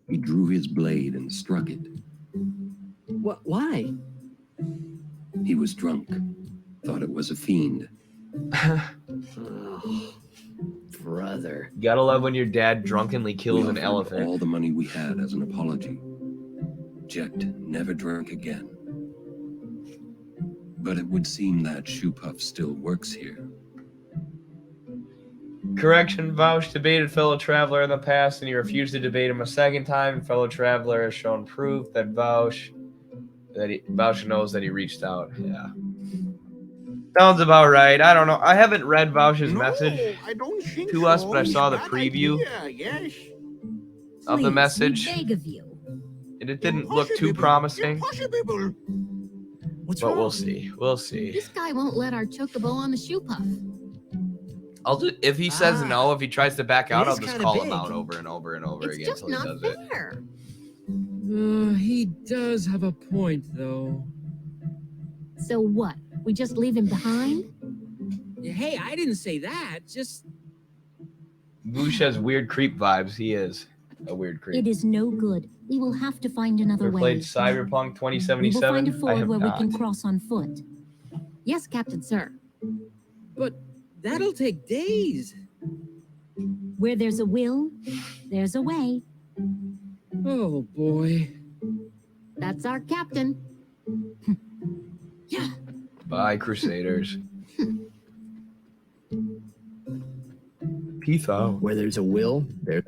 he drew his blade and struck it. Why? He was drunk, thought it was a fiend. Oh, brother. Gotta love when your dad drunkenly kills We an offered elephant. all the money we had as an apology. Jet never drank again. But it would seem that Shoopuf still works here. Correction, Vaush debated fellow traveler in the past and he refused to debate him a second time. Fellow traveler has shown proof that Vaush knows that he reached out. Yeah. Sounds about right. I don't know. I haven't read Vaush's message I don't think to us, but I saw the preview Yes. of the Please, message. we beg of you. And it didn't look too promising. Impossible. What's But wrong? we'll see. We'll see. This guy won't let our chocobo on the Shoopuf. If he says no, if he tries to back out, It I'll is just kinda call him big. out over and over and over It's again just until he not does it. fair. He does have a point, though. So what? We just leave him behind? Hey, I didn't say that. Just Vaush has weird creep vibes. He is a weird creep. It is no good. We will have to find another Ever way. played Cyberpunk We will 2077? find a I ford have where not. we can cross on foot. Yes, Captain, sir. but that'll take days. Where there's a will, there's a way. Oh boy. That's our captain. Yeah. Bye, Crusaders. Peace out. Where there's a will, there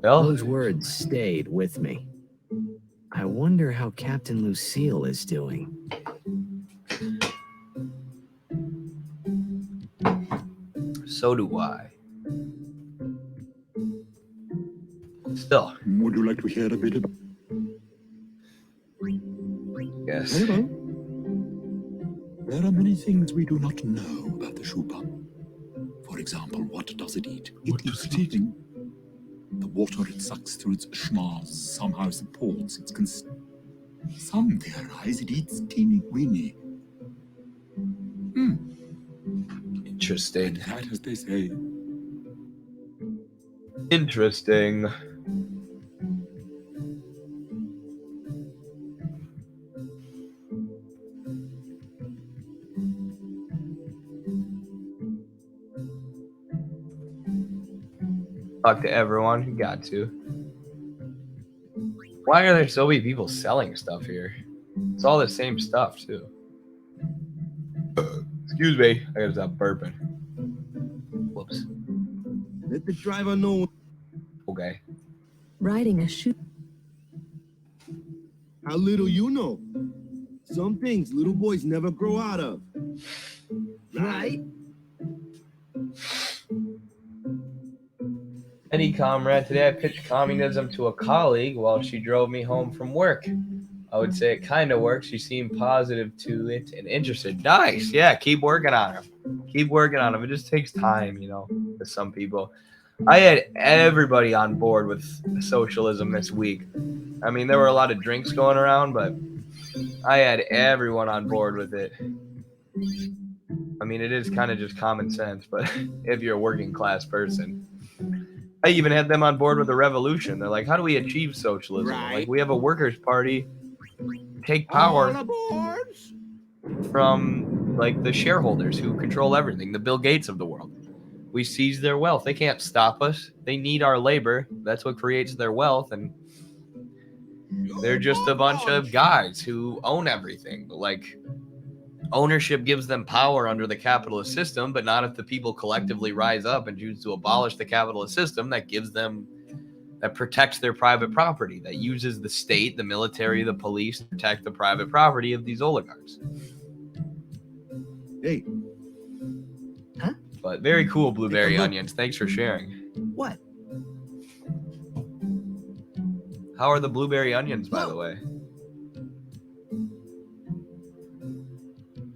Well, those words stayed with me. I wonder how Captain Lucille is doing. so do I. Still, Would you like to hear a bit about yes. There are many things we do not know about the Shoopuf. For example, what does it eat? It eats nothing. The water it sucks through its schnoz somehow supports its Some theorize it eats teeny weeny. Interesting. That, as they say, Interesting. Talk to everyone. You got to. Why are there so many people selling stuff here? It's all the same stuff, too. Excuse me. I gotta stop burping. Whoops. Let the driver know. Okay. Riding a shoe. How little you know. Some things little boys never grow out of. Right? Any comrade, today I pitched communism to a colleague while she drove me home from work. I would say it kind of works. She seemed positive to it and interested. Nice. Yeah, keep working on them. Keep working on them. It just takes time, you know, with some people. I had everybody on board with socialism this week. I mean, there were a lot of drinks going around, but I had everyone on board with it. I mean, it is kind of just common sense, but if you're a working class person. I even had them on board with the revolution. They're like, how do we achieve socialism? Right. Like, we have a workers' party, take power from like the shareholders who control everything, the Bill Gates of the world. We seize their wealth. They can't stop us. They need our labor. That's what creates their wealth, and they're just a bunch of guys who own everything. But like, ownership gives them power under the capitalist system, but not if the people collectively rise up and choose to abolish the capitalist system that gives them, that protects their private property, that uses the state, the military, the police to protect the private property of these oligarchs. Hey. Huh? But very cool, Blueberry Onions. Thanks for sharing. What? How are the Blueberry Onions, by the way?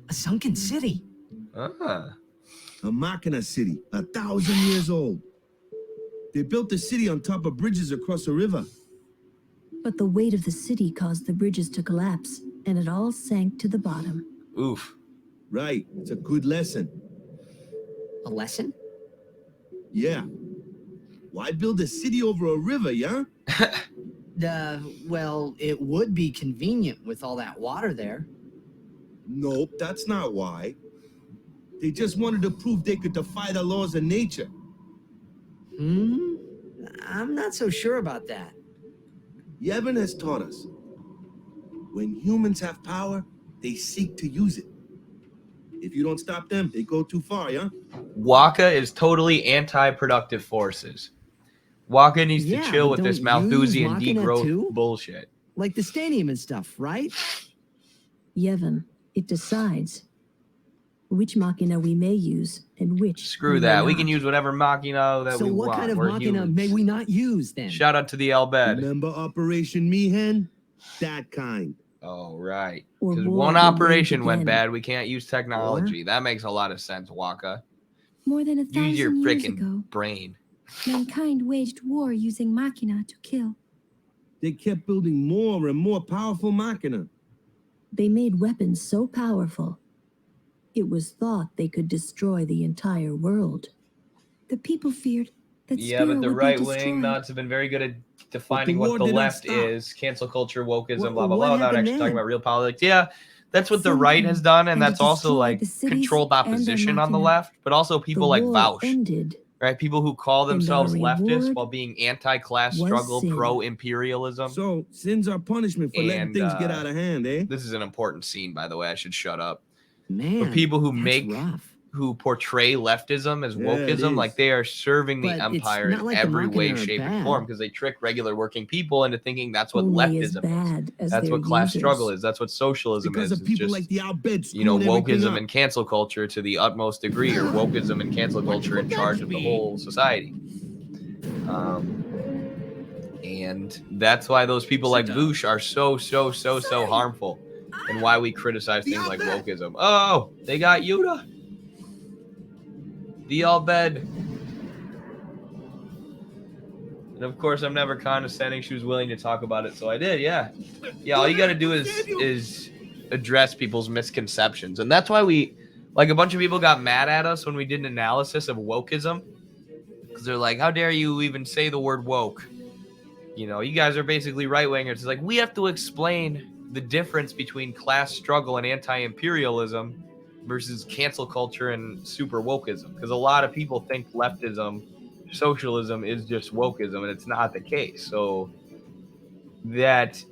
A sunken city. Ah. A Machina city, 1,000 years old. They built the city on top of bridges across a river. But the weight of the city caused the bridges to collapse, and it all sank to the bottom. Oof. Right, it's a good lesson. A lesson? Yeah. Why build a city over a river, yeah? Well, it would be convenient with all that water there. Nope, that's not why. They just wanted to prove they could defy the laws of nature. I'm not so sure about that. Yevon has taught us. When humans have power, they seek to use it. If you don't stop them, they go too far, yeah? Waka is totally anti-productive forces. Waka needs to chill with this Malthusian degrowth bullshit. Like the stadium and stuff, right? Yevon, it decides which machina we may use and which. Screw that. We can use whatever machina that we want. So what kind of machina may we not use then? Shout out to the Elbed. Remember Operation Mihen? That kind. Oh, right. Because one operation went bad. We can't use technology. That makes a lot of sense, Waka. More than 1,000 Use your years freaking ago, brain. mankind waged war using machina to kill. They kept building more and more powerful machina. They made weapons so powerful, it was thought they could destroy the entire world. The people feared that Yeah, but the would be right wing destroyed. nuts have been very good at defining war what the did not left stop. is. Cancel culture, wokeism, What- blah, blah, what blah, without happened actually then? talking about real politics. Yeah, that's what the Sin right has done, and and that's also destroyed like the cities controlled and their opposition on the machina. left, but also people The like war Vaush, ended. right? People who call And themselves our leftists reward while being anti-class was struggle, sin. pro-imperialism. So, sins are punishment for letting And, things get out of hand, eh? This is an important scene, by the way. I should shut up. Man, But people who that's rough. who portray leftism as Yeah, it wokeism, is. like they are serving the But it's empire not in like the every way, Machina are shape, and bad. form because they trick regular working people into thinking that's what Only as leftism is. bad as That's their what class users. struggle is. That's what socialism Because is. of It's people just, like the Albed you know, screwing everything wokeism up. and cancel culture to the utmost degree, or wokeism and cancel culture in charge of the whole society. And that's why those people like Vaush are so harmful, and why we criticize things like wokeism. Oh, they got Yuta. The Albed. And of course, I'm never condescending. She was willing to talk about it, so I did. Yeah. All you got to do is address people's misconceptions, and that's why we, like, a bunch of people got mad at us when we did an analysis of wokeism, because they're like, "How dare you even say the word woke? You know, you guys are basically right wingers." It's like, we have to explain the difference between class struggle and anti-imperialism versus cancel culture and super wokeism, because a lot of people think leftism, socialism is just wokeism, and it's not the case. So that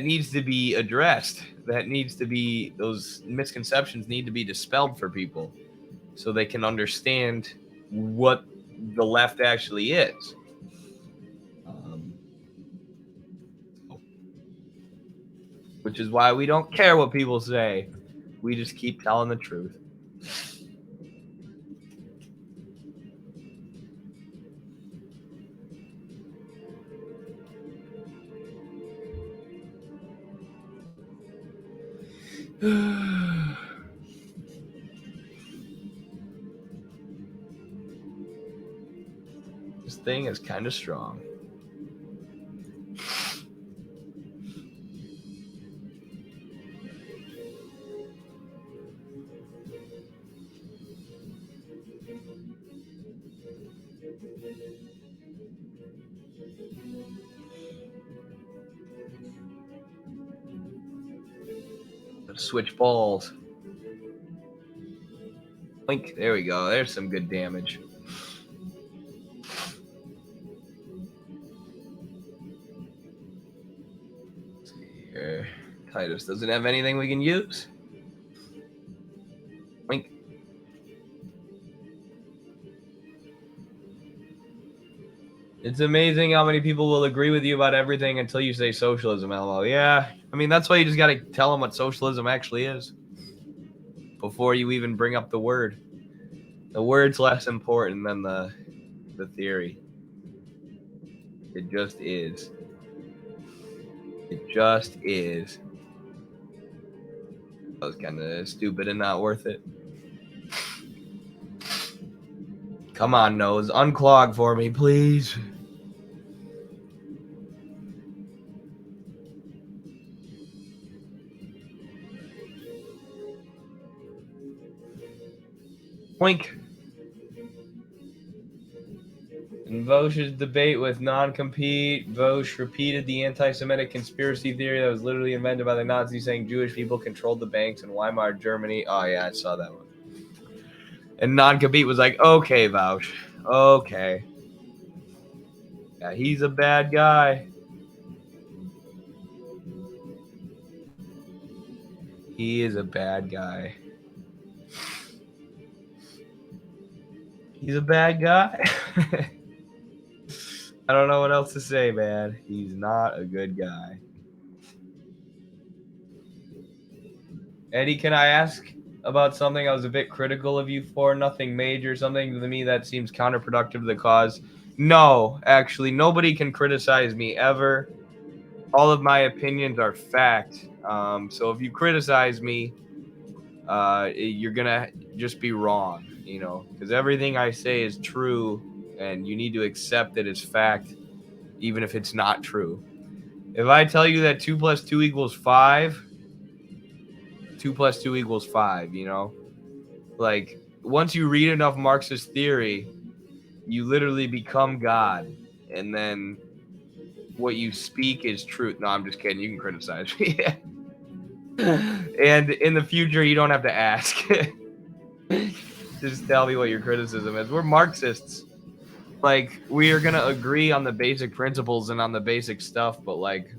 needs to be addressed. That needs to be, those misconceptions need to be dispelled for people so they can understand what the left actually is. Which is why we don't care what people say. We just keep telling the truth. This thing is kind of strong. Switch balls. Blink. There we go. There's some good damage. Let's see here. Titus doesn't have anything we can use. Blink. It's amazing how many people will agree with you about everything until you say socialism, LOL. Yeah, I mean, that's why you just got to tell them what socialism actually is before you even bring up the word. The word's less important than the theory. It just is. It just is. That was kind of stupid and not worth it. Come on, nose. Unclog for me, please. Wink. In Vosch's debate with non-compete, Vosch repeated the anti-Semitic conspiracy theory that was literally invented by the Nazis, saying Jewish people controlled the banks in Weimar Germany. Oh yeah, I saw that one. And non-compete was like, okay, Vosch, okay. Yeah, he's a bad guy. He is a bad guy. He's a bad guy. I don't know what else to say, man. He's not a good guy. Eddie, can I ask about something I was a bit critical of you for? Nothing major, something to me that seems counterproductive to the cause. No, actually, nobody can criticize me ever. All of my opinions are fact. So if you criticize me, you're gonna just be wrong, you know, because everything I say is true, and you need to accept it as fact, even if it's not true. If I tell you that 2 + 2 = 5, 2 + 2 = 5, you know, like once you read enough Marxist theory, you literally become God, and then what you speak is truth. No, I'm just kidding. You can criticize me. And in the future, you don't have to ask. Just tell me what your criticism is. We're Marxists. Like, we are going to agree on the basic principles and on the basic stuff, but like,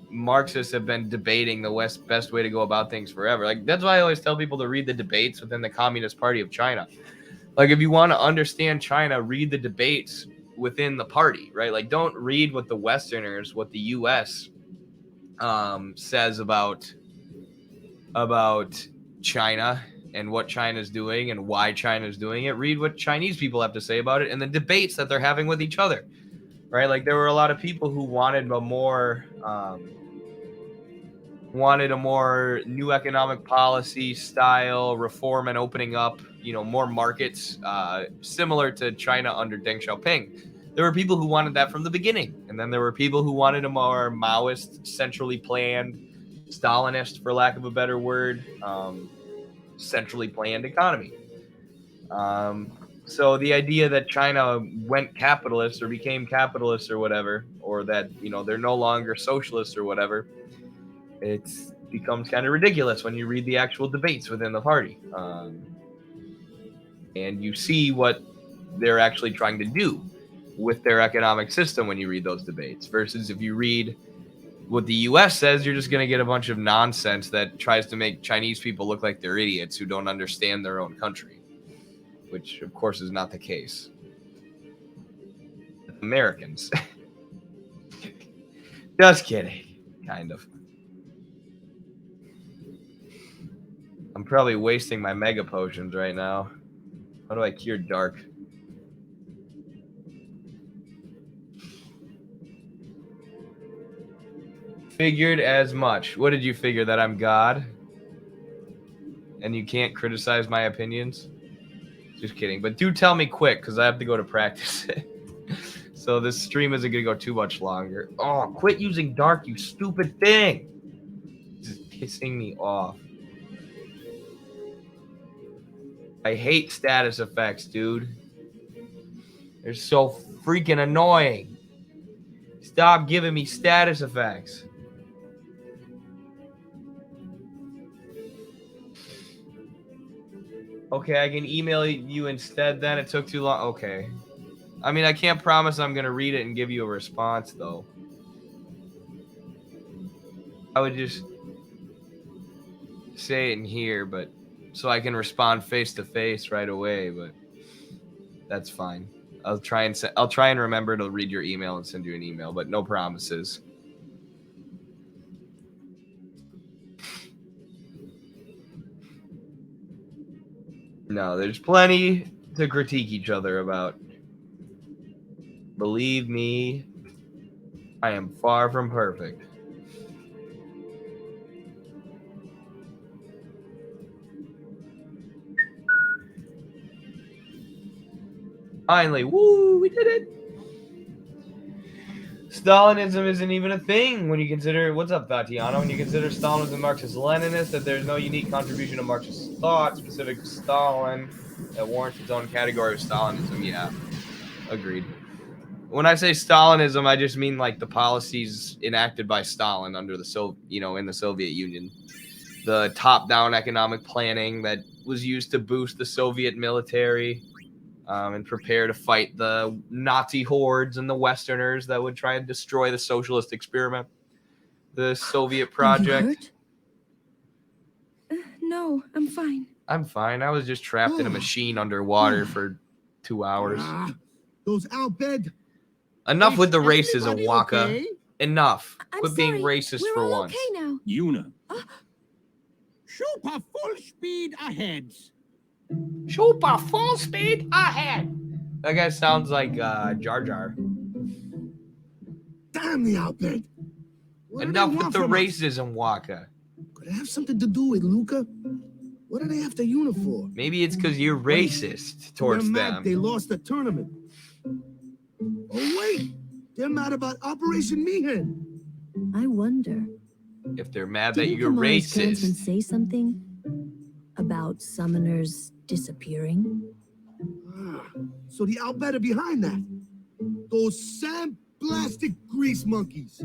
Marxists have been debating the best way to go about things forever. Like, that's why I always tell people to read the debates within the Communist Party of China. Like, if you want to understand China, read the debates within the party, right? Like, don't read what the Westerners, what the U.S. Says about China and what China's doing and why China's doing it. Read what Chinese people have to say about it and the debates that they're having with each other, right? Like, there were a lot of people who wanted a more new economic policy style reform and opening up, you know, more markets, similar to China under Deng Xiaoping. There were people who wanted that from the beginning, and then there were people who wanted a more Maoist, centrally planned, Stalinist, for lack of a better word, centrally planned economy. So the idea that China went capitalist or became capitalist or whatever, or that, you know, they're no longer socialist or whatever, it becomes kind of ridiculous when you read the actual debates within the party. And you see what they're actually trying to do with their economic system when you read those debates, versus if you read what the U.S. says, you're just going to get a bunch of nonsense that tries to make Chinese people look like they're idiots who don't understand their own country, which of course is not the case. Americans. Just kidding. Kind of. I'm probably wasting my mega potions right now. How do I cure dark? Figured as much. What did you figure? That I'm God? And you can't criticize my opinions? Just kidding. But do tell me quick, because I have to go to practice. So this stream isn't going to go too much longer. Oh, quit using dark, you stupid thing. Just pissing me off. I hate status effects, dude. They're so freaking annoying. Stop giving me status effects. Okay, I can email you instead then. It took too long. Okay. I mean, I can't promise I'm going to read it and give you a response, though. I would just say it in here, but so I can respond face to face right away, but that's fine. I'll try and remember to read your email and send you an email, but no promises. No, there's plenty to critique each other about. Believe me, I am far from perfect. Finally, woo, we did it. Stalinism isn't even a thing when you consider, what's up, Tatiana? When you consider Stalin as a Marxist-Leninist, that there's no unique contribution to Marxist thought specific to Stalin that warrants its own category of Stalinism. Yeah, agreed. When I say Stalinism, I just mean like the policies enacted by Stalin under the in the Soviet Union. The top-down economic planning that was used to boost the Soviet military and prepare to fight the Nazi hordes and the Westerners that would try and destroy the socialist experiment, the Soviet project. Are you hurt? No, I'm fine. I'm fine. I was just trapped in a machine underwater for 2 hours. Those Al-Bed. Enough with the racism, Waka. Okay? Enough. I'm Quit sorry. being racist We're for all once. okay now. Yuna. Shoopuf, full speed ahead. Shoopuf, full speed ahead. That guy sounds like Jar Jar. Damn the Al-Bed. Enough with the racism, Waka. Could it have something to do with Luca? What are they after Yuna for? Maybe it's because you're racist towards They're mad them. they lost the tournament. Oh, wait. They're mad about Operation Mihen. I wonder. If they're mad that Didn't you're Kamara's clansmen racist. say something about summoners disappearing? So the Al-Bed are behind that. Those sand-blasted grease monkeys.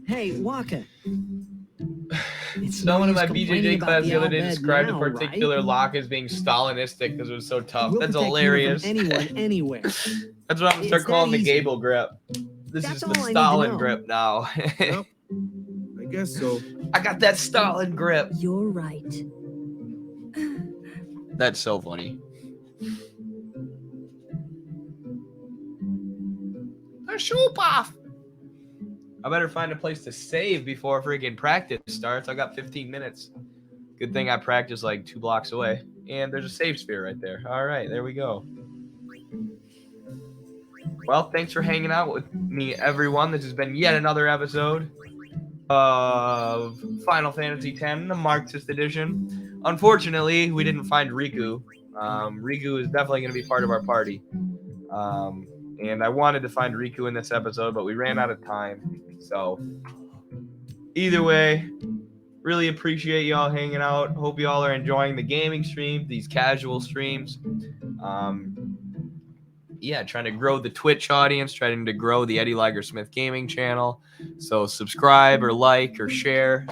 Hey, Waka. Someone in my complaining BJJ about class the the other day Al-Bed described now, a particular right? lock as being Stalinistic because it was so tough. We'll That's protect you hilarious. from anyone, anywhere. That's what I'm gonna start It's calling that the easy. Gable grip. This That's is all the I need to Stalin know. grip now. Yep. I guess so. I got that Stalin grip. You're right. That's so funny. A Shoopuf. I better find a place to save before freaking practice starts. I got 15 minutes. Good thing I practice like 2 blocks away. And there's a save sphere right there. All right, there we go. Well, thanks for hanging out with me, everyone. This has been yet another episode of Final Fantasy X, the Marxist edition. Unfortunately, we didn't find Riku. Riku is definitely going to be part of our party. And I wanted to find Riku in this episode, but we ran out of time. So, either way, really appreciate y'all hanging out. Hope y'all are enjoying the gaming stream, these casual streams. Trying to grow the Twitch audience, trying to grow the Eddie Liger Smith gaming channel. So subscribe or like or share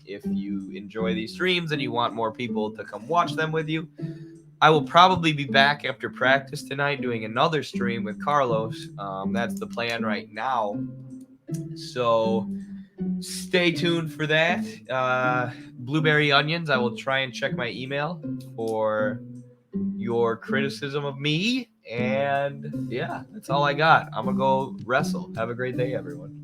if you enjoy these streams and you want more people to come watch them with you. I will probably be back after practice tonight doing another stream with Carlos. That's the plan right now. So stay tuned for that. Blueberry Onions, I will try and check my email for your criticism of me. And yeah, that's all I got. I'm going to go wrestle. Have a great day, everyone.